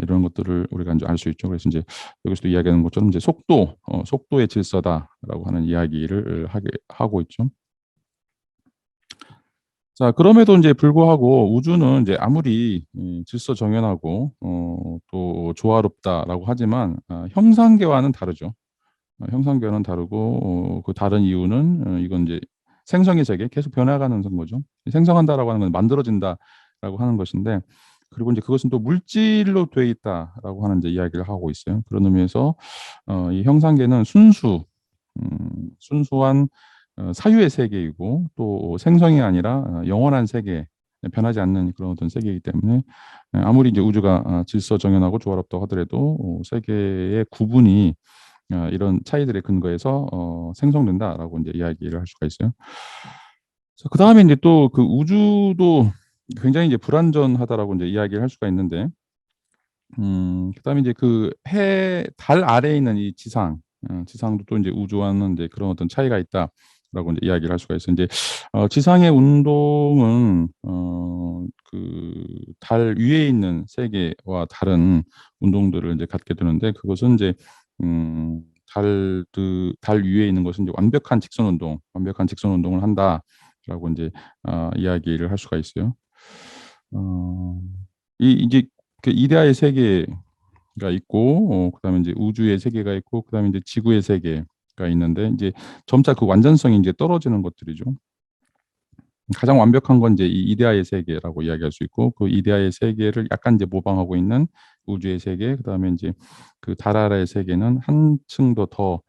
이런 것들을 우리가 이제 알 수 있죠. 그래서 이제 여기서도 이야기하는 것처럼 이제 속도의 질서다라고 하는 이야기를 하고 있죠. 자, 그럼에도 이제 불구하고 우주는 이제 아무리 질서 정연하고 또 조화롭다라고 하지만 형상계와는 다르죠. 형상계와는 다르고 그 다른 이유는 이건 이제 생성의 세계 계속 변해가는 거죠. 생성한다라고 하는 건 만들어진다라고 하는 것인데 그리고 이제 그것은 또 물질로 되어 있다라고 하는 이제 이야기를 하고 있어요. 그런 의미에서 이 형상계는 순수한 사유의 세계이고 또 생성이 아니라 영원한 세계, 변하지 않는 그런 어떤 세계이기 때문에 아무리 이제 우주가 질서 정연하고 조화롭다고 하더라도 세계의 구분이 이런 차이들의 근거에서 생성된다라고 이제 이야기를 할 수가 있어요. 그 다음에 이제 또 그 우주도 굉장히 이제 불완전하다라고 이제 이야기를 할 수가 있는데, 그다음에 이제 그 달 아래에 있는 이 지상도 또 이제 우주와는 이제 그런 어떤 차이가 있다라고 이제 이야기를 할 수가 있어요. 이제 지상의 운동은 그 달 위에 있는 세계와 다른 운동들을 이제 갖게 되는데 그것은 이제 달 위에 있는 것은 이제 완벽한 직선 운동을 한다라고 이제 이야기를 할 수가 있어요. 이제 그 이데아의 세계가 있고, 그다음에 이제 우주의 세계가 있고, 그다음에 이제 지구의 세계가 있는데 이제 점차 그 완전성이 이제 떨어지는 것들이죠. 가장 완벽한 건 이제 이 이데아의 세계라고 이야기할 수 있고, 그 이데아의 세계를 약간 이제 모방하고 있는 우주의 세계, 그다음에 이제 그 달 아래의 세계는 한층 더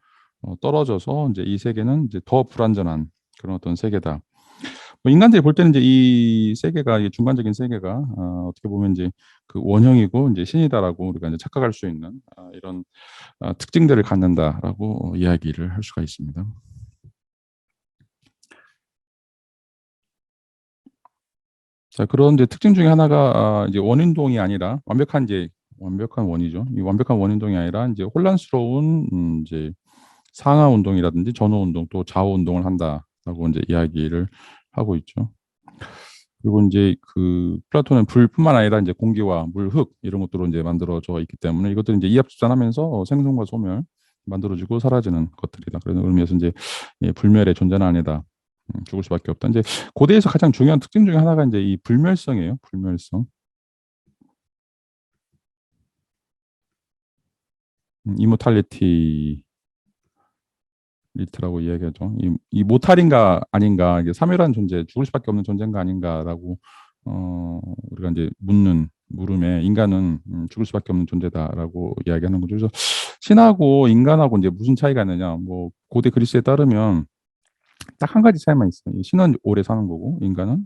떨어져서 이제 이 세계는 이제 더 불완전한 그런 어떤 세계다. 뭐 인간들이 볼 때는 이제 이 세계가 이 중간적인 세계가 어떻게 보면 이제 그 원형이고 이제 신이다라고 우리가 이제 착각할 수 있는 이런 특징들을 갖는다라고 이야기를 할 수가 있습니다. 자, 그런 이제 특징 중에 하나가 이제 원운동이 아니라 완벽한 원이죠. 이 완벽한 원운동이 아니라 이제 혼란스러운 이제 상하 운동이라든지 전후 운동 또 좌우 운동을 한다라고 이제 이야기를 하고 있죠. 그리고 인제 그 플라톤은 불뿐만 아니라 인제 공기와 물, 흙 이런 것들로 인제 만들어져 있기 때문에 이것들은 인제 이합집산하면서 생성과 소멸, 만들어지고 사라지는 것들이다. 그런 의미에서 인제 불멸의 존재는 아니다. 죽을 수밖에 없다. 인제 고대에서 가장 중요한 특징 중에 하나가 인제 이 불멸성이에요, 불멸성. 이모탈리티 리트라고 이야기하죠. 이 모탈인가 아닌가, 이게 사멸한 존재, 죽을 수밖에 없는 존재인가 아닌가라고 우리가 이제 묻는 물음에 인간은 죽을 수밖에 없는 존재다라고 이야기하는 거죠. 그래서 신하고 인간하고 이제 무슨 차이가 있느냐? 뭐 고대 그리스에 따르면 딱 한 가지 차이만 있어요. 신은 오래 사는 거고 인간은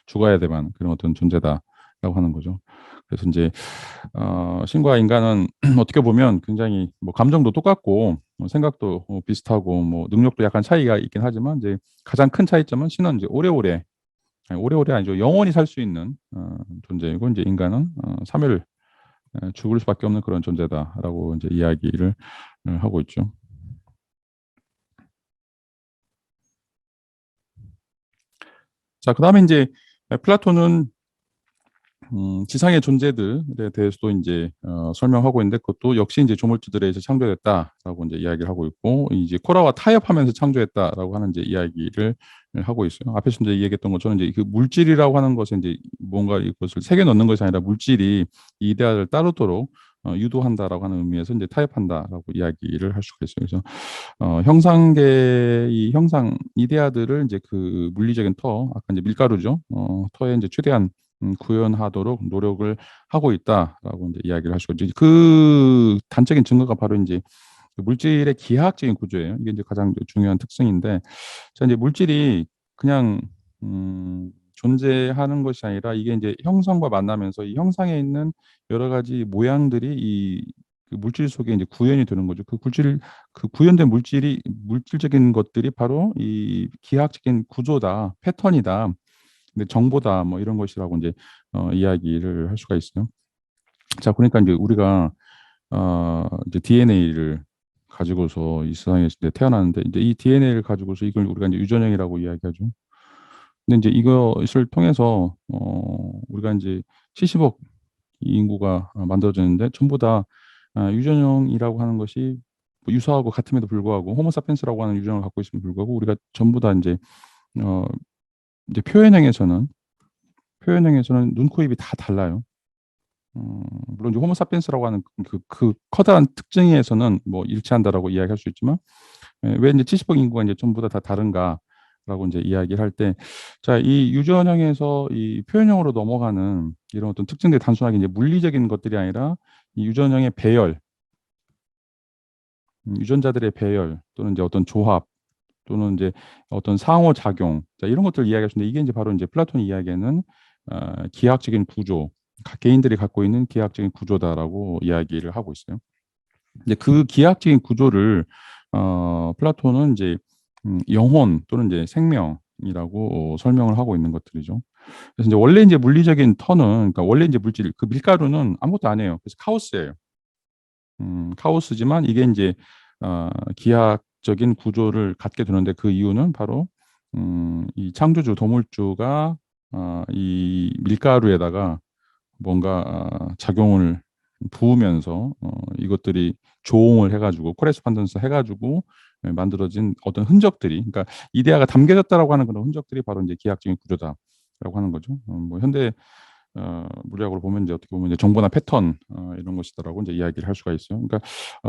죽어야 되만 그런 어떤 존재다라고 하는 거죠. 그래서 이제 신과 인간은 어떻게 보면 굉장히 뭐 감정도 똑같고 생각도 비슷하고 뭐 능력도 약간 차이가 있긴 하지만 이제 가장 큰 차이점은 신은 이제 오래오래 아니죠. 영원히 살 수 있는 존재이고 이제 인간은 사멸 죽을 수밖에 없는 그런 존재다라고 이제 이야기를 하고 있죠. 자, 그다음에 이제 플라톤은 지상의 존재들에 대해서도 인제 설명하고 있는데 그것도 역시 인제 조물주들에 의해서 창조됐다라고 인제 이야기를 하고 있고 이제 코라와 타협하면서 창조했다라고 하는 이제 이야기를 하고 있어요. 앞에서 인제 얘기했던 것처럼 이제 그 물질이라고 하는 것에 인제 뭔가 이것을 새겨 넣는 것이 아니라 물질이 이 이데아를 따르도록 유도한다라고 하는 의미에서 인제 타협한다라고 이야기를 할 수가 있어요. 그래서 형상계의 형상 이데아들을 인제 그 물리적인 아까 인제 밀가루죠. 터에 인제 최대한 구현하도록 노력을 하고 있다라고 인제 이야기를 하시고 이제 그 단적인 증거가 바로 인제 그 물질의 기하학적인 구조예요. 이게 이제 가장 중요한 특징인데 자 인제 물질이 그냥 존재하는 것이 아니라 이게 인제 형상과 만나면서 이 형상에 있는 여러 가지 모양들이 그 물질 속에 인제 구현이 되는 거죠. 그 구현된 물질적인 것들이 바로 이 기하학적인 구조다, 패턴이다. 근데 정보다 뭐 이런 것이라고 인제 이야기를 할 수가 있어요. 자, 그러니까 인제 우리가 이제 DNA를 가지고서 이 세상에 이제 태어났는데 이제 이 DNA를 가지고서 이걸 우리가 이제 유전형이라고 이야기하죠. 근데 이제 이것을 통해서 우리가 이제 70억 인구가 만들어졌는데 전부 다 유전형이라고 하는 것이 뭐 유사하고 같음에도 불구하고 호모사피엔스라고 하는 유전을 갖고 있음에도 불구하고 우리가 전부 다 인제 어 이제 표현형에서는 눈, 코, 입이 다 달라요. 물론 이제 호모사피엔스라고 하는 그 커다란 특징에서는 뭐 일치한다라고 이야기할 수 있지만 왜 인제 70억 인구가 인제 전부 다 다른가라고 인제 이야기를 할 때 자 이 유전형에서 이 표현형으로 넘어가는 이런 어떤 특징들이 단순하게 이제 물리적인 것들이 아니라 이 유전형의 배열, 유전자들의 배열 또는 인제 어떤 조합 또는 인제 어떤 상호작용 자 이런 것들을 이야기할 수 있는데 이게 인제 바로 인제 플라톤이 이야기하는 기하학적인 구조, 각 개인들이 갖고 있는 기하학적인 구조다라고 이야기를 하고 있어요. 이제 그 기하학적인 구조를 플라톤은 인제 영혼 또는 인제 생명이라고 설명을 하고 있는 것들이죠. 그래서 인제 원래 인제 물리적인 터는 그러니까 원래 인제 물질 그 밀가루는 아무것도 아니에요. 그래서 카오스예요. 카오스지만 이게 인제 기하학적인 구조를 갖게 되는데 그 이유는 바로 이 창조주 도물주가 이 밀가루에다가 뭔가 작용을 부으면서 이것들이 조응을 해 가지고 코레스폰던스 해 가지고 만들어진 어떤 흔적들이 그러니까 이데아가 담겨졌다라고 하는 그런 흔적들이 바로 인제 기하학적인 구조다라고 하는 거죠. 뭐 현대 물리학으로 보면 이제 어떻게 보면 이제 정보나 패턴 이런 것이다라고 인제 이야기를 할 수가 있어요. 그러니까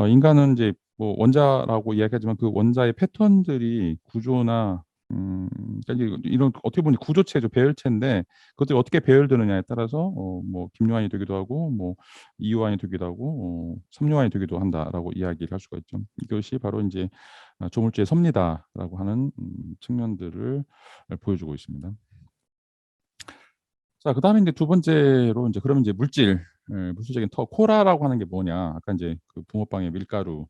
인간은 인제 뭐 원자라고 이야기하지만 그 원자의 패턴들이 구조나 그러니까 이제 이런 어떻게 보면 구조체죠. 배열체인데 그것들이 어떻게 배열되느냐에 따라서 뭐 김요한이 되기도 하고 뭐 이요한이 되기도 하고 삼요한이 되기도 한다라고 이야기를 할 수가 있죠. 이것이 바로 인제 조물주의 섭리다라고 하는 측면들을 보여주고 있습니다. 자 그다음에 인제 두 번째로 인제 그러면 이제 물질 물질적인 터 코라라고 하는 게 뭐냐. 아까 인제 그 붕어빵의 밀가루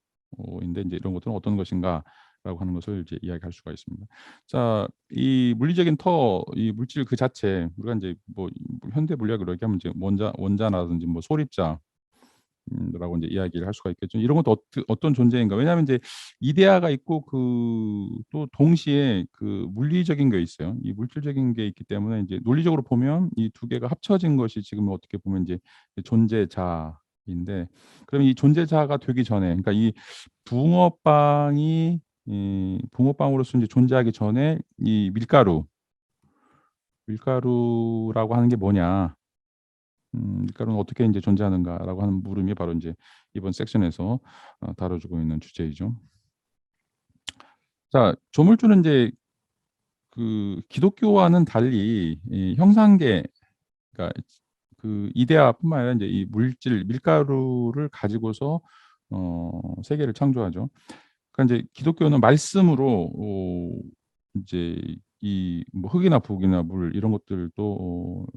인데 인제 이런 것들은 어떤 것인가라고 하는 것을 이제 이야기할 수가 있습니다. 자 이 물리적인 터 이 물질 그 자체 우리가 인제 뭐 현대 물리학으로 얘기하면 이제 원자라든지 뭐 소립자 라고 인제 이야기를 할 수가 있겠죠. 이런 것도 어떤 존재인가. 왜냐하면 인제 이데아가 있고 또 동시에 그 물리적인 게 있어요. 이 물질적인 게 있기 때문에 인제 논리적으로 보면 이 두 개가 합쳐진 것이 지금 어떻게 보면 인제 존재자인데 그럼 이 존재자가 되기 전에 그러니까 이 붕어빵이 붕어빵으로서 인제 존재하기 전에 이 밀가루라고 하는 게 뭐냐. '밀가루는 어떻게 인제 존재하는가.'라고 하는 물음이 바로 인제 이번 섹션에서 다뤄지고 있는 주제이죠. 자 조물주는 인제 그 기독교와는 달리 이 형상계 그러니까 그 이데아뿐만 아니라 인제 이 물질 밀가루를 가지고서 세계를 창조하죠. 그러니까 인제 기독교는 말씀으로 인제 이 뭐 흙이나 북이나 물 이런 것들도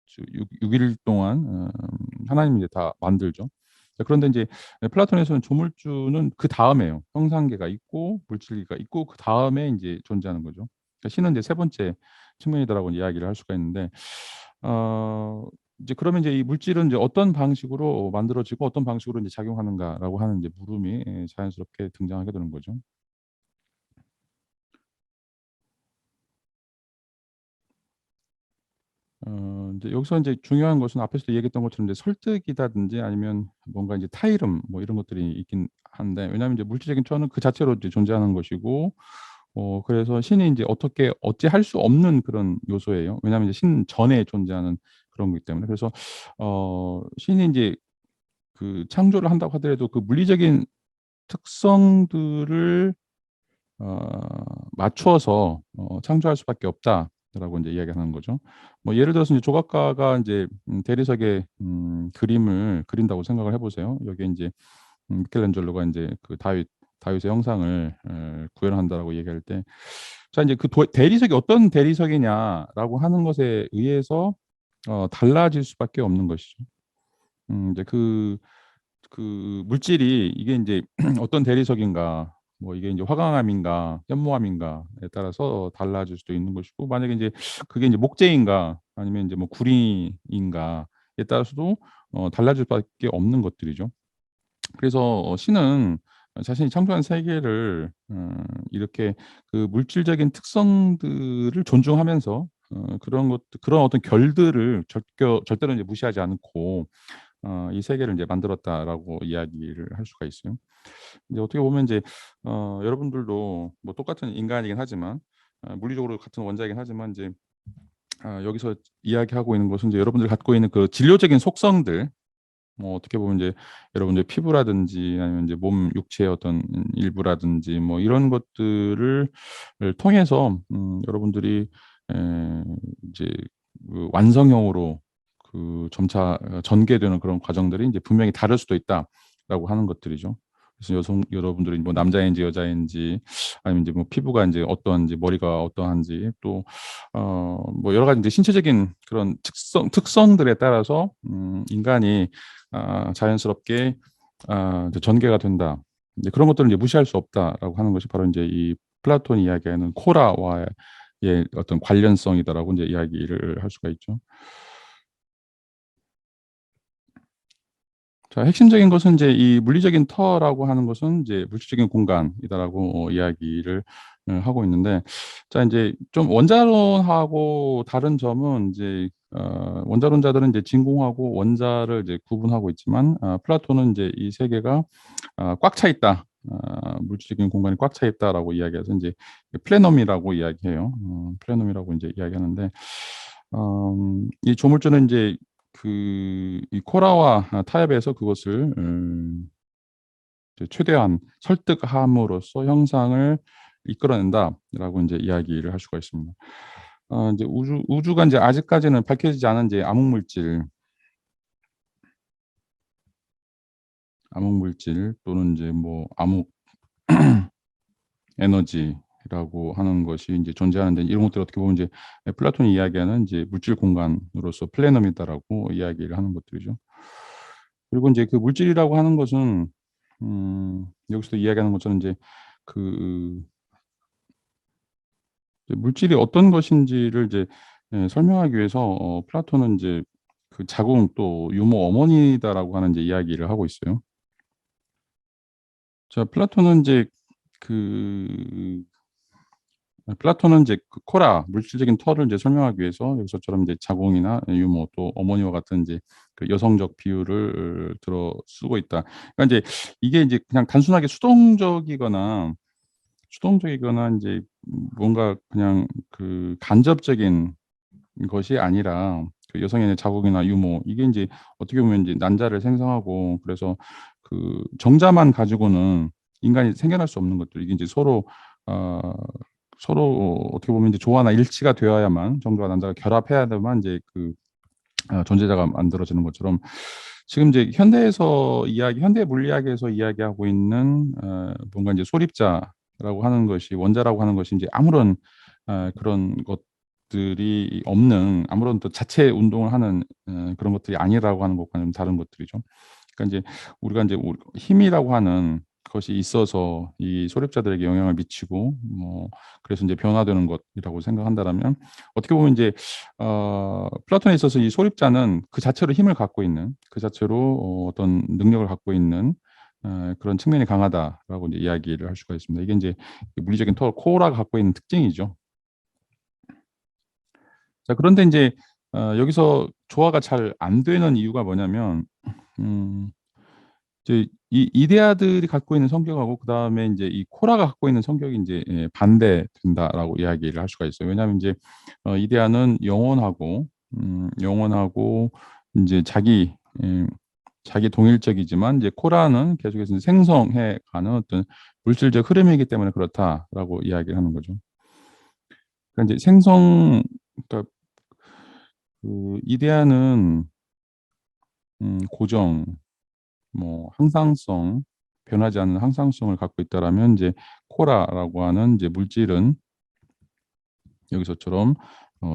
주 6 일 동안 하나님이 이제 다 만들죠. 자 그런데 인제 플라톤에서는 조물주는 그다음에요. 형상계가 있고 물질계가 있고 그다음에 인제 존재하는 거죠. 그러니까 신은 이제 세 번째 측면이다라고 이야기를 할 수가 있는데 어 이제 그러면 이제 이 물질은 이제 어떤 방식으로 만들어지고 어떤 방식으로 인제 작용하는가라고 하는 이제 물음이 자연스럽게 등장하게 되는 거죠. 인제 여기서 인제 중요한 것은 앞에서도 얘기했던 것처럼 이제 설득이라든지 아니면 뭔가 이제 타이름 뭐 이런 것들이 있긴 한데 왜냐하면 이제 물질적인 초월은 그 자체로 이제 존재하는 것이고 그래서 신이 인제 어찌할 수 없는 그런 요소예요. 왜냐하면 이제 신 전에 존재하는 그런 거기 때문에. 그래서 신이 인제 그 창조를 한다고 하더라도 그 물리적인 특성들을 어 맞춰서 창조할 수밖에 없다라고 인제 이야기하는 거죠. 뭐 예를 들어서 이제 조각가가 인제 대리석에 그림을 그린다고 생각을 해 보세요. 여기에 인제 미켈란젤로가 인제 그 다윗의 형상을 구현한다라고 얘기할 때 자 인제 그 대리석이 어떤 대리석이냐라고 하는 것에 의해서 달라질 수밖에 없는 것이죠. 이제 그 물질이 이게 인제 어떤 대리석인가 뭐 이게 인제 화강암인가 현무암인가에 따라서 달라질 수도 있는 것이고 만약에 인제 그게 인제 목재인가 아니면 인제 뭐 구리인가에 따라서도 달라질 수밖에 없는 것들이죠. 그래서 신은 자신이 창조한 세계를 이렇게 그 물질적인 특성들을 존중하면서 그런 어떤 결들을 절대로 이제 무시하지 않고 이 세계를 이제 만들었다라고 이야기를 할 수가 있어요. 이제 어떻게 보면 이제 여러분들도 뭐 똑같은 인간이긴 하지만 물리적으로 같은 원자이긴 하지만 이제 여기서 이야기하고 있는 것은 이제 여러분들이 갖고 있는 그 진료적인 속성들, 뭐 어떻게 보면 이제 여러분들의 피부라든지 아니면 이제 몸 육체의 어떤 일부라든지 뭐 이런 것들을 통해서 여러분들이 이제 그 완성형으로 그 점차 전개되는 그런 과정들이 이제 분명히 다를 수도 있다라고 하는 것들이죠. 그래서 여러분들이 뭐 남자인지 여자인지 아니면 이제 뭐 피부가 이제 어떠한지 머리가 어떠한지 또 뭐 여러 가지 이제 신체적인 그런 특성들에 따라서 인간이 자연스럽게 이제 전개가 된다. 이제 그런 것들을 이제 무시할 수 없다라고 하는 것이 바로 이제 이 플라톤이 이야기하는 코라와의 어떤 관련성이다라고 이제 이야기를 할 수가 있죠. 자, 핵심적인 것은 이제 이 물리적인 터라고 하는 것은 이제 물질적인 공간이다라고 이야기를 하고 있는데, 자, 이제 좀 원자론하고 다른 점은 이제 원자론자들은 이제 진공하고 원자를 이제 구분하고 있지만 플라톤은 이제 이 세계가 꽉 차 있다. 물질적인 공간이 꽉 차 있다라고 이야기해서 이제 플래넘이라고 이야기해요. 플래넘이라고 이제 이야기하는데 이 조물주는 이제 이 코라와 타협해서 그것을 이제 최대한 설득함으로써 형상을 이끌어낸다라고 이제 이야기를 할 수가 있습니다. 이제 우주가 이제 아직까지는 밝혀지지 않은 이제 암흑물질 또는 이제 뭐 암흑 에너지라고 하는 것이 이제 존재하는데 이런 것들 어떻게 보면 이제 플라톤이 이야기하는 이제 물질 공간으로서 플래넘이다라고 이야기를 하는 것들이죠. 그리고 이제 그 물질이라고 하는 것은 여기서도 이야기하는 것처럼 이제 그 이제 물질이 어떤 것인지를 이제 설명하기 위해서 플라톤은 이제 그 자궁 또 유모 어머니다라고 하는 이제 이야기를 하고 있어요. 자, 플라톤은 이제 그 플라톤은 이제 그 코라 물질적인 터를 이제 설명하기 위해서 여기서처럼 이제 자궁이나 유모 또 어머니와 같은 이제 그 여성적 비유를 쓰고 있다. 그러니까 이제 이게 이제 그냥 단순하게 수동적이거나 인제 뭔가 그냥 그 간접적인 것이 아니라 그 여성의 자궁이나 유모 이게 인제 어떻게 보면 인제 난자를 생성하고 그래서 그 정자만 가지고는 인간이 생겨날 수 없는 것들 이게 인제 어 서로 어떻게 보면 이제 조화나 일치가 되어야만 정자와 난자가 결합해야만 인제 그 존재자가 만들어지는 것처럼 지금 이제 현대 물리학에서 이야기하고 있는 뭔가 인제 소립자라고 하는 것이 원자라고 하는 것이 인제 아무런 그런 것들이 없는 아무런 또 자체 운동을 하는 그런 것들이 아니라고 하는 것과는 좀 다른 것들이죠. 그러니까 인제 우리가 인제 힘이라고 하는 것이 있어서 이 소립자들에게 영향을 미치고 뭐 그래서 인제 변화되는 것이라고 생각한다라면 어떻게 보면 인제 플라톤에 있어서 이 소립자는 그 자체로 힘을 갖고 있는 그 자체로 어떤 능력을 갖고 있는 그런 측면이 강하다라고 이제 이야기를 할 수가 있습니다. 이게 인제 물리적인 코어라가 갖고 있는 특징이죠. 자, 그런데 인제 여기서 조화가 잘 안 되는 이유가 뭐냐면 음 이제 이 이데아들이 갖고 있는 성격하고 그다음에 인제 이 코라가 갖고 있는 성격이 인제 반대된다라고 이야기를 할 수가 있어요. 왜냐하면 인제 이데아는 영원하고 인제 자기 동일적이지만 이제 코라는 계속해서 이제 생성해 가는 어떤 물질적 흐름이기 때문에 그렇다라고 이야기를 하는 거죠. 그러니까 인제 그러니까 그 이데아는 고정 뭐 항상성, 변하지 않는 항상성을 갖고 있다라면 이제 코라라고 하는 이제 물질은 여기서처럼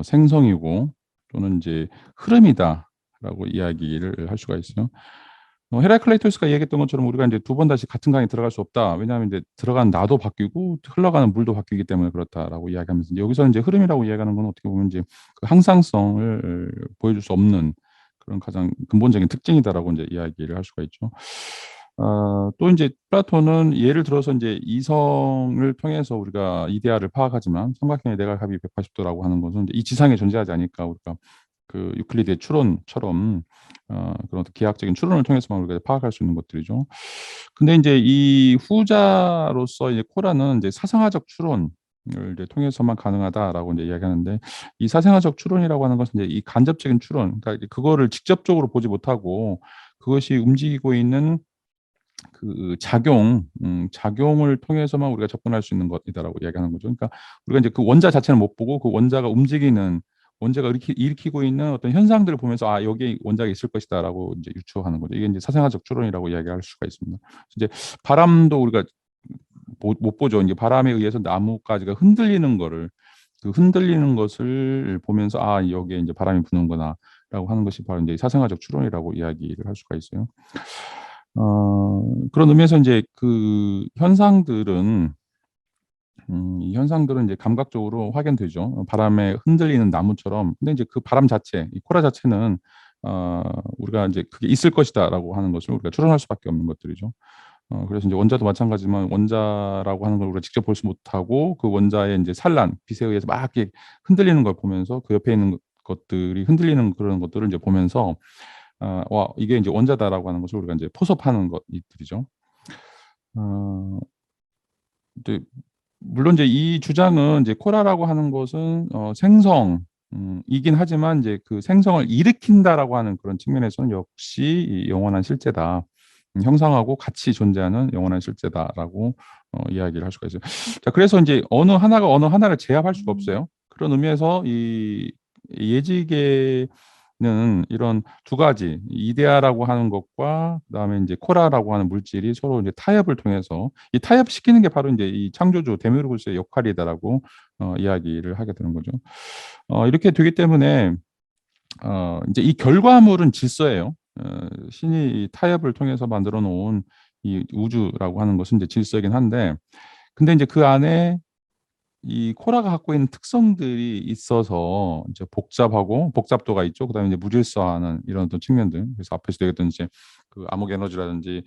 생성이고 또는 이제 흐름이다라고 이야기를 할 수가 있어요. 헤라클레이토스가 얘기했던 것처럼 우리가 인제 두 번 다시 같은 강에 들어갈 수 없다. 왜냐하면 인제 들어간 나도 바뀌고 흘러가는 물도 바뀌기 때문에 그렇다라고 이야기하면서 인제 여기서 인제 흐름이라고 이야기하는 건 어떻게 보면 인제 그 항상성을 보여줄 수 없는 그런 가장 근본적인 특징이다라고 인제 이야기를 할 수가 있죠. 또 이제 플라톤은 예를 들어서 이제 이성을 통해서 우리가 이데아를 파악하지만 삼각형의 내각합이 180도라고 하는 것은 이제 이 지상에 존재하지 않으니까 우리가 그 유클리드의 추론처럼 그런 어떤 기하학적인 추론을 통해서만 우리가 파악할 수 있는 것들이죠. 근데 이제 이 후자로서 이제 코라는 이제 사상화적 추론을 이제 통해서만 가능하다라고 이제 이야기하는데, 이 사상화적 추론이라고 하는 것은 이제 이 간접적인 추론, 그러니까 이제 그거를 직접적으로 보지 못하고 그것이 움직이고 있는 그 작용을 통해서만 우리가 접근할 수 있는 것이다라고 이야기하는 거죠. 그러니까 우리가 이제 그 원자 자체는 못 보고 그 원자가 움직이는, 원자가 일으키고 있는 어떤 현상들을 보면서 아, 여기에 원자가 있을 것이다라고 이제 유추하는 거죠. 이게 이제 사생아적 추론이라고 이야기할 수가 있습니다. 이제 바람도 우리가 못 보죠. 이제 바람에 의해서 나뭇가지가 흔들리는 거를, 그 흔들리는 것을 보면서 아, 여기에 이제 바람이 부는구나라고 하는 것이 바로 이제 사생아적 추론이라고 이야기를 할 수가 있어요. 그런 의미에서 이제 그 현상들은 이 현상들은 이제 감각적으로 확인되죠. 바람에 흔들리는 나무처럼. 근데 이제 그 바람 자체, 이 코라 자체는 우리가 이제 그게 있을 것이다라고 하는 것을 우리가 추론할 수밖에 없는 것들이죠. 그래서 이제 원자도 마찬가지지만 원자라고 하는 걸 우리가 직접 볼 수 못하고 그 원자의 이제 산란, 빛에 의해서 막 이렇게 흔들리는 걸 보면서 그 옆에 있는 것들이 흔들리는 그런 것들을 이제 보면서 와, 이게 이제 원자다라고 하는 것을 우리가 이제 포섭하는 것들이죠. 이제 물론 이제 이 주장은 이제 코라라고 하는 것은 생성 이긴 하지만 이제 그 생성을 일으킨다라고 하는 그런 측면에서는 역시 이 영원한 실제다. 형상하고 같이 존재하는 영원한 실제다라고 이야기를 할 수가 있어요. 자, 그래서 이제 어느 하나가 어느 하나를 제압할 수가 없어요. 그런 의미에서 이 예지계 는 이런 두 가지 이데아라고 하는 것과 그다음에 이제 코라라고 하는 물질이 서로 이제 타협을 통해서 이 타협시키는 게 바로 이제 이 창조주 데미ур고스의 역할이다라고 이야기를 하게 되는 거죠. 이렇게 되기 때문에 이제 이 결과물은 질서예요. 신이 이 타협을 통해서 만들어 놓은 이 우주라고 하는 것은 이제 질서이긴 한데, 근데 이제 그 안에 이 코라가 갖고 있는 특성들이 있어서 이제 복잡하고 복잡도가 있죠. 그다음에 이제 무질서하는 이런 어떤 측면들. 그래서 앞에서 얘기했던 이제 그 암흑 에너지라든지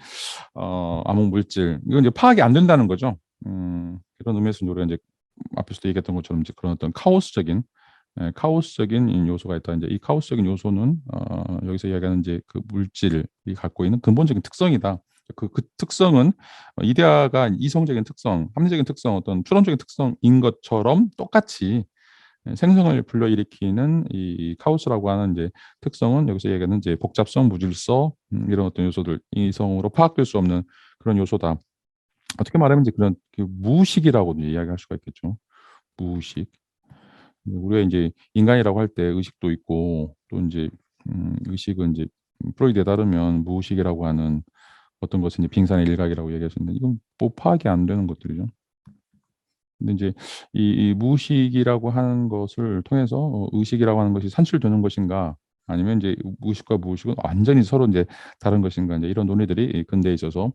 암흑 물질, 이건 이제 파악이 안 된다는 거죠. 그런 의미에서 우리가 이제 앞에서도 얘기했던 것처럼 이제 그런 어떤 카오스적인 요소가 있다. 이제 이 카오스적인 요소는 여기서 이야기하는 이제 그 물질이 갖고 있는 근본적인 특성이다. 그 특성은 이데아가 이성적인 특성, 합리적인 특성, 어떤 추론적인 특성인 것처럼 똑같이 생성을 불러일으키는 이 카오스라고 하는 이제 특성은 여기서 얘기하는 이제 복잡성, 무질서 이런 어떤 요소들, 이성으로 파악될 수 없는 그런 요소다. 어떻게 말하면 이제 그런 그 무의식이라고도 이야기할 수가 있겠죠. 무의식. 우리가 이제 인간이라고 할 때 의식도 있고 또 이제 의식은 이제 프로이드에 따르면 무의식이라고 하는 어떤 것은 이제 빙산의 일각이라고 얘기하셨는데 이건 뭐 파악이 안 되는 것들이죠. 근데 이제 이 무의식이라고 하는 것을 통해서 의식이라고 하는 것이 산출되는 것인가 아니면 이제 무의식과 무의식은 완전히 서로 이제 다른 것인가, 이제 이런 논의들이 근대에 있어서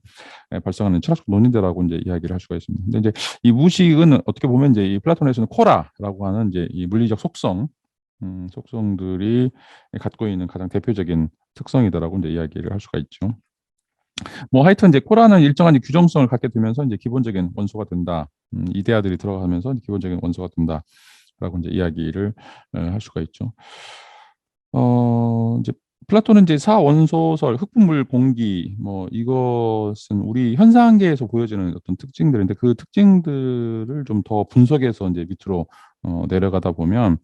발생하는 철학적 논의들하고 이제 이야기를 할 수가 있습니다. 근데 이제 이 무의식은 어떻게 보면 이제 이 플라톤에서는 코라라고 하는 이제 이 물리적 속성들이 갖고 있는 가장 대표적인 특성이다라고 이제 이야기를 할 수가 있죠. 뭐 하여튼 이제 코라는 일정한 규정성을 갖게 되면서 이제 기본적인 원소가 된다. 이데아들이 들어가면서 기본적인 원소가 된다라고 이제 이야기를 할 수가 있죠. 이제 플라톤은 이제 사원소설, 흑분물 공기, 뭐 이것은 우리 현상계에서 보여지는 어떤 특징들인데 그 특징들을 좀 더 분석해서 이제 밑으로 내려가다 보면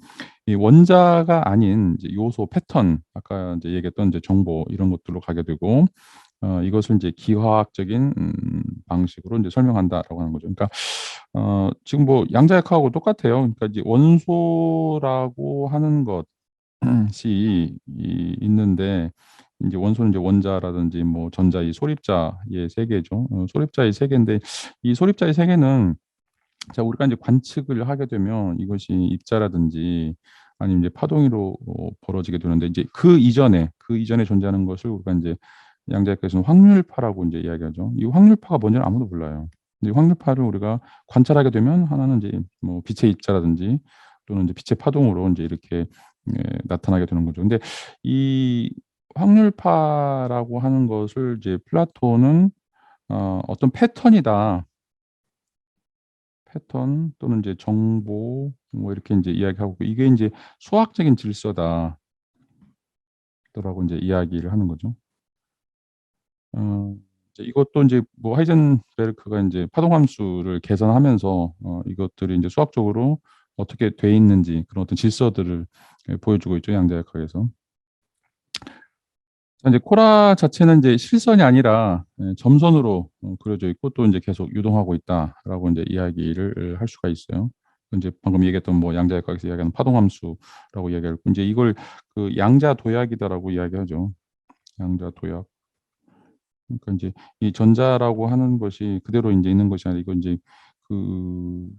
이 원자가 아닌 이제 요소 패턴, 아까 이제 얘기했던 이제 정보 이런 것들로 가게 되고 이것을 이제 기하학적인 방식으로 이제 설명한다라고 하는 거죠. 그러니까 지금 뭐 양자역학하고 똑같아요. 그러니까 이제 원소라고 하는 것이 있는데 이제 원소는 이제 원자라든지 뭐 전자, 이 소립자의 세계죠. 소립자의 세계인데 이 소립자의 세계는 자, 우리가 이제 관측을 하게 되면 이것이 입자라든지 아니면 이제 파동으로 벌어지게 되는데 이제 그 이전에 존재하는 것을 우리가 이제 양자역학에서는 확률파라고 이제 이야기하죠. 이 확률파가 뭔지는 아무도 몰라요. 근데 이 확률파를 우리가 관찰하게 되면 하나는 이제 뭐 빛의 입자라든지 또는 이제 빛의 파동으로 이제 이렇게 나타나게 되는 거죠. 근데 이 확률파라고 하는 것을 이제 플라톤은 어떤 패턴이다. 패턴 또는 이제 정보 뭐 이렇게 이제 이야기하고 이게 이제 수학적인 질서다. 라고 이제 이야기를 하는 거죠. 이제 이것도 이제 뭐 하이젠베르크가 인제 파동 함수를 계산하면서 이것들이 인제 수학적으로 어떻게 돼 있는지 그런 어떤 질서들을 보여주고 있죠, 양자역학에서. 자 인제 코라 자체는 인제 실선이 아니라 점선으로 그려져 있고 또 인제 계속 유동하고 있다라고 인제 이야기를 할 수가 있어요. 인제 방금 얘기했던 뭐 양자역학에서 이야기하는 파동 함수라고 이야기하고 인제 이걸 그 양자 도약이다라고 이야기하죠. 양자 도약. 그러니까 인제 이 전자라고 하는 것이 그대로 인제 있는 것이 아니라 이건 인제 그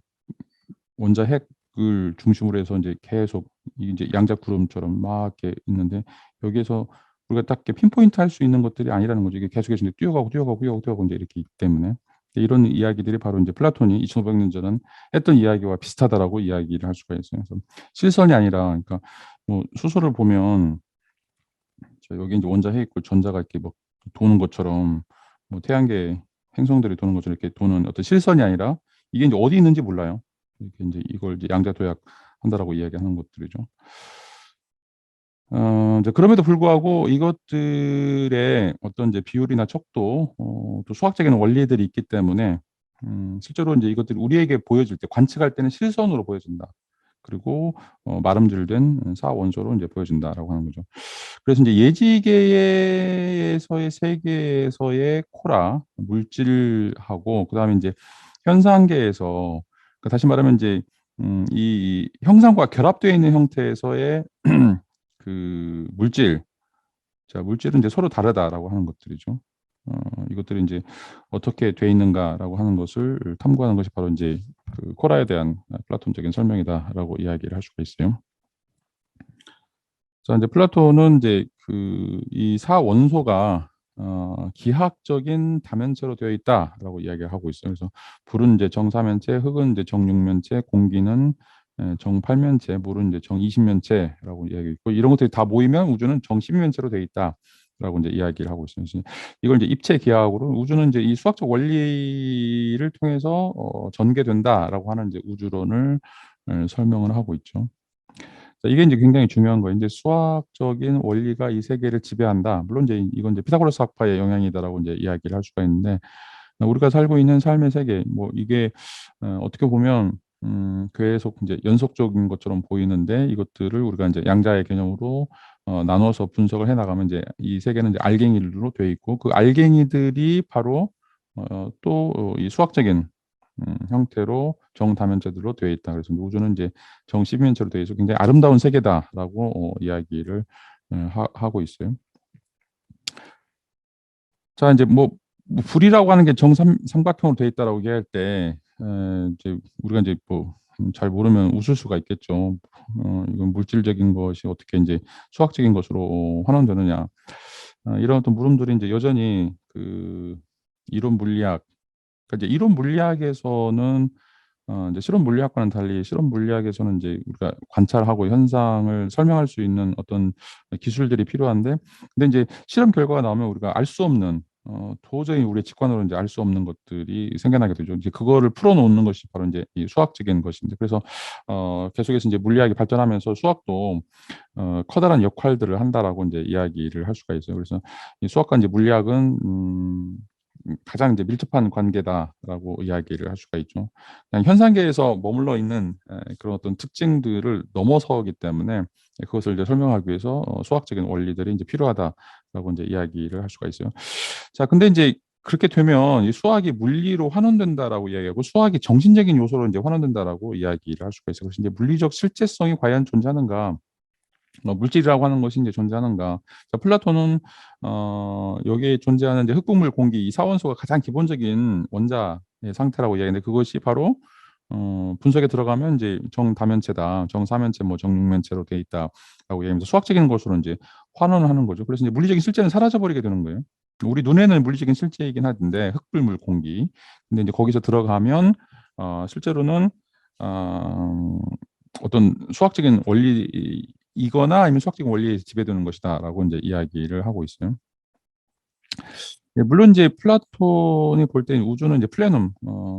원자 핵을 중심으로 해서 인제 계속 이게 인제 양자 구름처럼 막 이렇게 있는데 여기에서 우리가 딱 이렇게 핀포인트 할 수 있는 것들이 아니라는 거죠. 이게 계속해서 인제 뛰어가고, 뛰어가고, 뛰어가고, 뛰어가고 인제 이렇게 있기 때문에. 이런 이야기들이 바로 인제 플라톤이 2,500년 전 했던 이야기와 비슷하다라고 이야기를 할 수가 있어요. 그래서 실선이 아니라 그러니까 뭐 수소를 보면 자 여기 인제 원자 핵 있고 전자가 이렇게 막 도는 것처럼 뭐 태양계 행성들이 도는 것처럼 이렇게 도는 어떤 실선이 아니라 이게 인제 어디 있는지 몰라요. 이렇게 인제 이걸 이제 양자 도약한다라고 이야기하는 것들이죠. 이제 그럼에도 불구하고 이것들의 어떤 이제 비율이나 척도 또 수학적인 원리들이 있기 때문에 실제로 인제 이것들이 우리에게 보여질 때 관측할 때는 실선으로 보여진다. 그리고 마름질된 사원소로 인제 보여진다라고 하는 거죠. 그래서 인제 예지계에서의 세계에서의 코라 물질하고 그다음에 인제 현상계에서 그 다시 말하면 인제 이 형상과 결합되어 있는 형태에서의 그 물질 자 물질은 이제 서로 다르다라고 하는 것들이죠. 이것들이 인제 어떻게 돼 있는가라고 하는 것을 탐구하는 것이 바로 인제 그 코라에 대한 플라톤적인 설명이다라고 이야기를 할 수가 있어요. 자 인제 플라톤은 인제 그 이 사원소가 기하학적인 다면체로 되어 있다라고 이야기를 하고 있어요. 그래서 불은 인제 정사면체, 흙은 인제 정육면체, 공기는 정팔면체, 물은 인제 정이십면체라고 이야기하고 있고 이런 것들이 다 모이면 우주는 정십면체로 되어 있다라고 인제 이야기를 하고 있어요. 그래서 이걸 인제 입체 기하학으로 우주는 인제 이 수학적 원리를 통해서 전개된다라고 하는 인제 우주론을 설명을 하고 있죠. 자 이게 인제 굉장히 중요한 거예요. 인제 수학적인 원리가 이 세계를 지배한다. 물론 인제 이건 이제 피타고라스 학파의 영향이다라고 인제 이야기를 할 수가 있는데 우리가 살고 있는 삶의 세계 뭐 이게 어떻게 보면 계속 인제 연속적인 것처럼 보이는데 이것들을 우리가 인제 양자의 개념으로 나눠서 분석을 해 나가면 인제 이 세계는 이제 알갱이로 되어 있고 그 알갱이들이 바로 또 이 수학적인 형태로 정다면체들로 되어 있다. 그래서 우주는 인제 정십면체로 되어 있어서 굉장히 아름다운 세계다라고 이야기를 하고 있어요. 자 인제 뭐 불이라고 하는 게 정삼각형으로 되어 있다라고 얘기할 때 이제 우리가 인제 뭐 잘 모르면 웃을 수가 있겠죠. 이건 물질적인 것이 어떻게 인제 수학적인 것으로 환원되느냐. 이런 어떤 물음들이 인제 여전히 그 이론 물리학 그러니까 이제 이론 물리학에서는 인제 실험 물리학과는 달리 실험 물리학에서는 인제 우리가 관찰하고 현상을 설명할 수 있는 어떤 기술들이 필요한데 근데 인제 실험 결과가 나오면 우리가 알 수 없는 도저히 우리의 직관으로 인제 알 수 없는 것들이 생겨나게 되죠. 이제 그거를 풀어 놓는 것이 바로 인제 이 수학적인 것인데 그래서 계속해서 인제 물리학이 발전하면서 수학도 커다란 역할들을 한다라고 인제 이야기를 할 수가 있어요. 그래서 이 수학과 인제 물리학은 가장 이제 밀접한 관계다라고 이야기를 할 수가 있죠. 그냥 현상계에서 머물러 있는 그런 어떤 특징들을 넘어서기 때문에 그것을 이제 설명하기 위해서 수학적인 원리들이 인제 필요하다라고 인제 이야기를 할 수가 있어요. 자 근데 인제 그렇게 되면 이 수학이 물리로 환원된다라고 이야기하고 수학이 정신적인 요소로 인제 환원된다라고 이야기를 할 수가 있어요. 그래서 인제 물리적 실제성이 과연 존재하는가 물질이라고 하는 것이 인제 존재하는가. 자 플라톤은 여기에 존재하는 이제 흙분물 공기 이 사원소가 가장 기본적인 원자의 상태라고 이야기하는데 그것이 바로 분석에 들어가면 인제 정다면체다. 정사면체 뭐 정육면체로 되어 있다라고 얘기하면서 수학적인 것으로 인제 환원을 하는 거죠. 그래서 이제 물리적인 실제는 사라져 버리게 되는 거예요. 우리 눈에는 물리적인 실제이긴 한데 흙불물 공기. 근데 인제 거기서 들어가면 실제로는 어 어떤 수학적인 원리 원리이거나 아니면 수학적인 원리에 지배되는 것이다라고 이제 이야기를 하고 있어요. 예, 물론 이제 플라톤이 볼 때 우주는 이제 플래눔,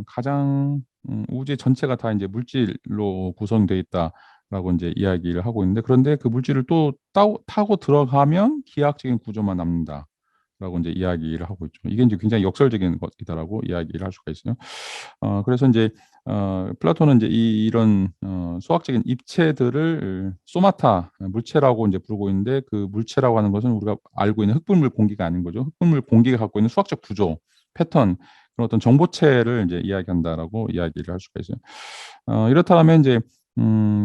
가장 우주의 전체가 다 이제 물질로 구성되어 있다라고 이제 이야기를 하고 있는데, 그런데 그 물질을 또 타고 들어가면 기하학적인 구조만 남는다라고 이제 이야기를 하고 있죠. 이게 이제 굉장히 역설적인 것이다라고 이야기를 할 수가 있어요. 그래서 이제 플라톤은 이제 이런 수학적인 입체들을 소마타, 물체라고 이제 부르고 있는데, 그 물체라고 하는 것은 우리가 알고 있는 흑불물 공기가 아닌 거죠. 흑불물 공기가 갖고 있는 수학적 구조, 패턴, 그런 어떤 정보체를 이제 이야기한다라고 이야기를 할 수가 있어요. 이렇다면 이제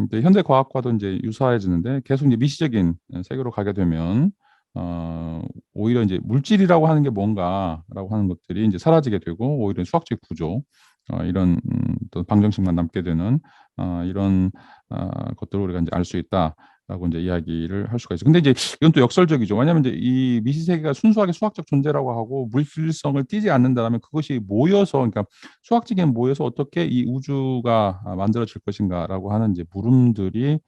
이제 현대 과학과도 이제 유사해지는데, 계속 이제 미시적인 세계로 가게 되면 오히려 이제 물질이라고 하는 게 뭔가라고 하는 것들이 이제 사라지게 되고, 오히려 수학적 구조, 이런 또 방정식만 남게 되는 이런 것들을 우리가 이제 알 수 있다라고 이제 이야기를 할 수가 있어요. 근데 이제 이건 또 역설적이죠. 왜냐하면 이제 이 미시 세계가 순수하게 수학적 존재라고 하고 물질성을 띠지 않는다라면, 그것이 모여서, 그러니까 수학적인 모여서 어떻게 이 우주가 만들어질 것인가라고 하는 이제 물음들이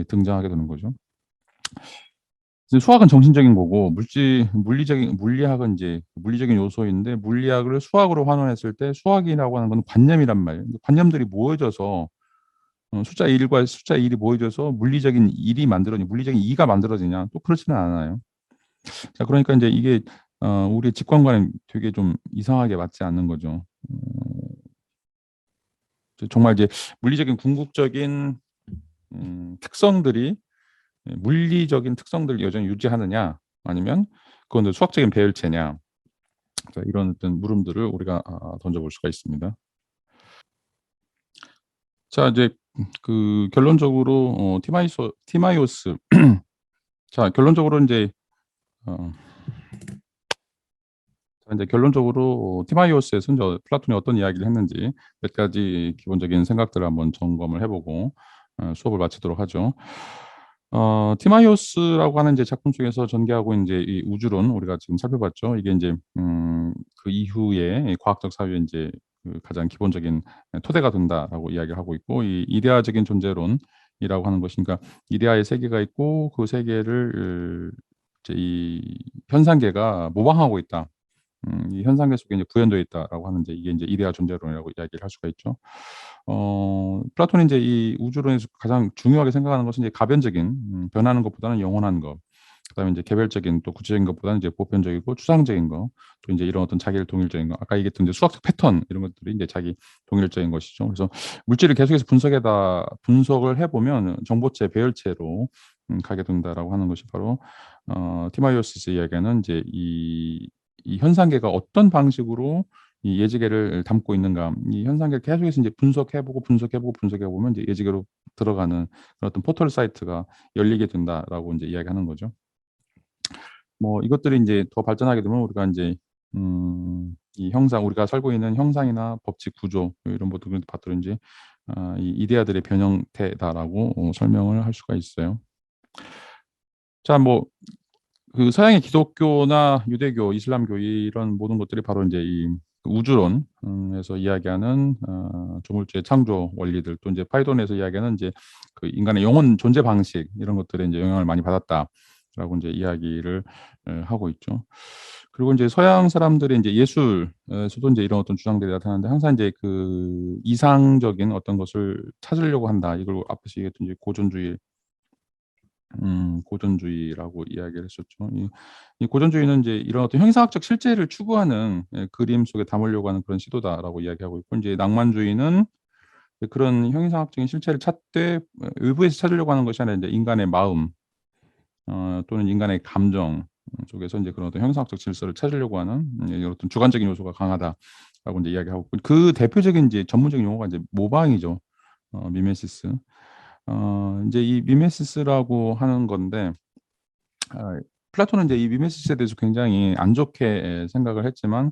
등장하게 되는 거죠. 수학은 정신적인 거고, 물리학은 이제 물리적인 요소인데, 물리학을 수학으로 환원했을 때 수학이라고 하는 건 관념이란 말이에요. 관념들이 모여져서 숫자 1과 숫자 1이 모여져서 물리적인 1이 만들어지냐, 물리적인 2가 만들어지냐, 또 그렇지는 않아요. 자, 그러니까 이제 이게 우리의 직관과는 되게 좀 이상하게 맞지 않는 거죠. 정말 이제 물리적인 궁극적인 특성들이 물리적인 특성들을 여전히 유지하느냐, 아니면 그건 수학적인 배열체냐, 자, 이런 어떤 물음들을 우리가 던져볼 수가 있습니다. 자, 이제 그 결론적으로 티마이오스 자, 결론적으로 이제 티마이오스에서 이제 플라톤이 어떤 이야기를 했는지 몇 가지 기본적인 생각들을 한번 점검을 해보고 수업을 마치도록 하죠. 티마이오스라고 하는 이제 작품 속에서 전개하고 이제 이 우주론, 우리가 지금 살펴봤죠. 이게 이제 그 이후에 이 과학적 사회에 이제 그 가장 기본적인 토대가 된다라고 이야기를 하고 있고, 이 이데아적인 존재론이라고 하는 것이니까, 이데아의 세계가 있고 그 세계를 이제 이 현상계가 모방하고 있다. 이 현상계 속에 이제 구현되어 있다라고 하는, 이게 이제 이데아 존재론이라고 이야기를 할 수가 있죠. 플라톤이 이제 이 우주론에서 가장 중요하게 생각하는 것은 이제 가변적인, 변하는 것보다는 영원한 것. 그다음에 이제 개별적인, 또 구체적인 것보다는 이제 보편적이고 추상적인 거, 또 이제 이런 어떤 자기를 동일적인 거, 아까 얘기했던 이제 수학적 패턴, 이런 것들이 이제 자기 동일적인 것이죠. 그래서 물질을 계속해서 분석을 해보면 정보체, 배열체로 가게 된다라고 하는 것이 바로 티마이오시스 이야기하는 이제 이 현상계가 어떤 방식으로 이 예지계를 담고 있는가, 이 현상계를 계속해서 이제 분석해보면 이제 예지계로 들어가는 그런 어떤 포털 사이트가 열리게 된다라고 이제 이야기하는 거죠. 뭐 이것들이 이제 더 발전하게 되면 우리가 이제 이 형상, 우리가 살고 있는 형상이나 법칙, 구조, 이런 것들을 받들은 이제 이 이데아들의 변형태다라고 설명을 할 수가 있어요. 자, 뭐 그 서양의 기독교나 유대교, 이슬람교, 이런 모든 것들이 바로 이제 이 우주론 에서 이야기하는 조물주의 창조 원리들, 또 이제 파이돈에서 이야기하는 이제 그 인간의 영혼 존재 방식, 이런 것들에 이제 영향을 많이 받았다라고 이제 이야기를 하고 있죠. 그리고 이제 서양 사람들이 이제 예술에서도 이제 이런 어떤 주장들이 나타나는데, 항상 이제 그 이상적인 어떤 것을 찾으려고 한다. 이걸 앞에서 얘기했던 이제 고전주의라고 이야기를 했었죠. 이 고전주의는 이제 이런 어떤 형상학적 실제를 추구하는 그림 속에 담으려고 하는 그런 시도다라고 이야기하고 있고, 이제 낭만주의는 그런 형상학적인 실체를 찾되 외부에서 찾으려고 하는 것이 아니라 이제 인간의 마음, 또는 인간의 감정 속에서 이제 그런 어떤 형상학적 질서를 찾으려고 하는 이런 어떤 주관적인 요소가 강하다라고 이제 이야기하고 있고, 그 대표적인 이제 전문적인 용어가 이제 모방이죠. 미메시스. 이제 이 미메시스라고 하는 건데, 플라톤은 이제 이 미메시스에 대해서 굉장히 안 좋게 생각을 했지만,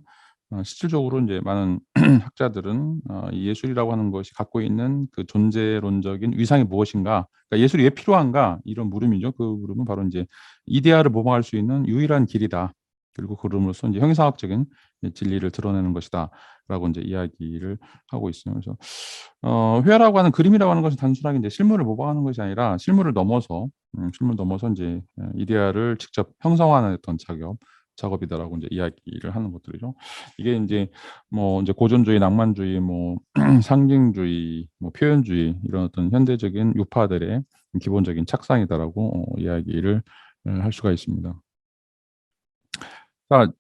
실질적으로 이제 많은 학자들은 이 예술이라고 하는 것이 갖고 있는 그 존재론적인 위상이 무엇인가, 그러니까 예술이 왜 필요한가, 이런 물음이죠. 그 물음은 바로 이제 이데아를 모방할 수 있는 유일한 길이다. 그리고 그럼으로써 이제 형이상학적인 진리를 드러내는 것이다라고 이제 이야기를 하고 있어요. 그래서 회화라고 하는 그림이라고 하는 것은 단순하게 이제 실물을 모방하는 것이 아니라 실물 넘어서 이제 이데아를 직접 형성하는 어떤 작업이다라고 이제 이야기를 하는 것들이죠. 이게 이제 뭐 이제 고전주의, 낭만주의, 뭐 상징주의, 뭐 표현주의 이런 어떤 현대적인 유파들의 기본적인 착상이다라고 이야기를 할 수가 있습니다. 자,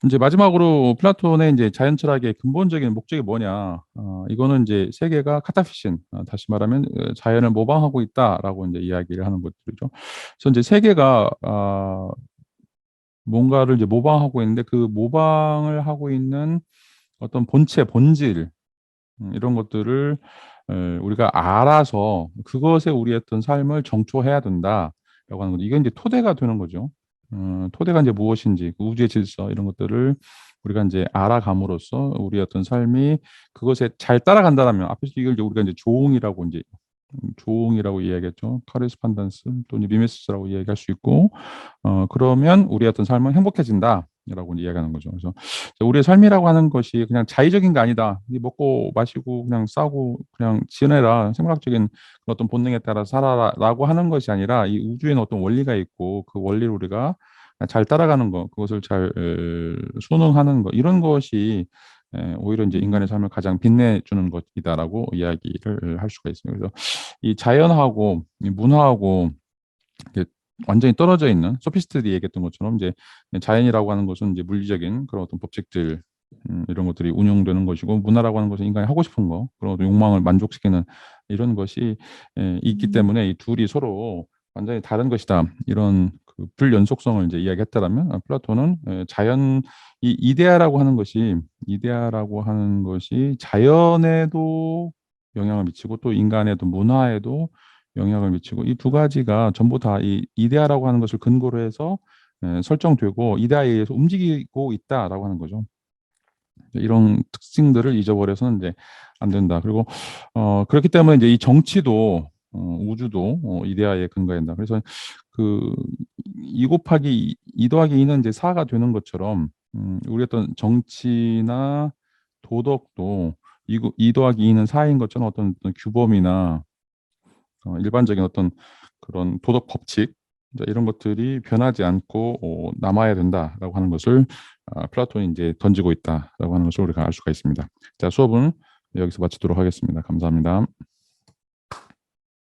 이제 마지막으로 플라톤의 이제 자연 철학의 근본적인 목적이 뭐냐? 이거는 이제 세계가 카타피신, 다시 말하면 자연을 모방하고 있다라고 이제 이야기를 하는 것들이죠. 그래서 이제 세계가 뭔가를 이제 모방하고 있는데 그 모방을 하고 있는 어떤 본체, 본질 이런 것들을 우리가 알아서 그것에 우리의 어떤 삶을 정초해야 된다라고 하는 거죠. 이게 이제 토대가 되는 거죠. 토대가 이제 무엇인지, 그 우주의 질서 이런 것들을 우리가 이제 알아감으로써 우리의 어떤 삶이 그것에 잘 따라간다라면 앞에서 이걸 이제 우리가 이제 조응이라고 이야기했죠. 카레스판던스 또는 미메시스라고 이야기할 수 있고, 그러면 우리의 어떤 삶은 행복해진다라고 이야기하는 거죠. 그래서 우리의 삶이라고 하는 것이 그냥 자의적인 게 아니다. 먹고 마시고 그냥 싸고 그냥 지내라. 생물학적인 어떤 본능에 따라 살아라라고 하는 것이 아니라 이 우주에는 어떤 원리가 있고 그 원리를 우리가 잘 따라가는 것, 그것을 잘 순응하는 것 이런 것이 오히려 이제 인간의 삶을 가장 빛내주는 것이다라고 이야기를 할 수가 있습니다. 그래서 이 자연하고 이 문화하고 이게 완전히 떨어져 있는 소피스트들이 얘기했던 것처럼 이제 자연이라고 하는 것은 이제 물리적인 그런 어떤 법칙들 이런 것들이 운용되는 것이고 문화라고 하는 것은 인간이 하고 싶은 거 그런 어떤 욕망을 만족시키는 이런 것이 있기 때문에 이 둘이 서로 완전히 다른 것이다 이런 그 불연속성을 이제 이야기했다라면 플라톤은 자연 이 이데아라고 하는 것이 자연에도 영향을 미치고 또 인간에도 문화에도 영향을 미치고 이 두 가지가 전부 다 이 이데아라고 하는 것을 근거로 해서 설정되고 이데아에 의해서 움직이고 있다라고 하는 거죠. 이런 특징들을 잊어버려서는 이제 안 된다. 그리고 그렇기 때문에 이제 이 정치도 우주도 이데아에 근거한다. 그래서 그 2 곱하기 2 더하기 2는 이제 4가 되는 것처럼 우리 어떤 정치나 도덕도 2 더하기 2는 4인 것처럼 어떤 규범이나 일반적인 어떤 그런 도덕 법칙 이런 것들이 변하지 않고 남아야 된다라고 하는 것을 플라톤이 이제 던지고 있다라고 하는 것을 우리가 알 수가 있습니다. 자, 수업은 여기서 마치도록 하겠습니다. 감사합니다.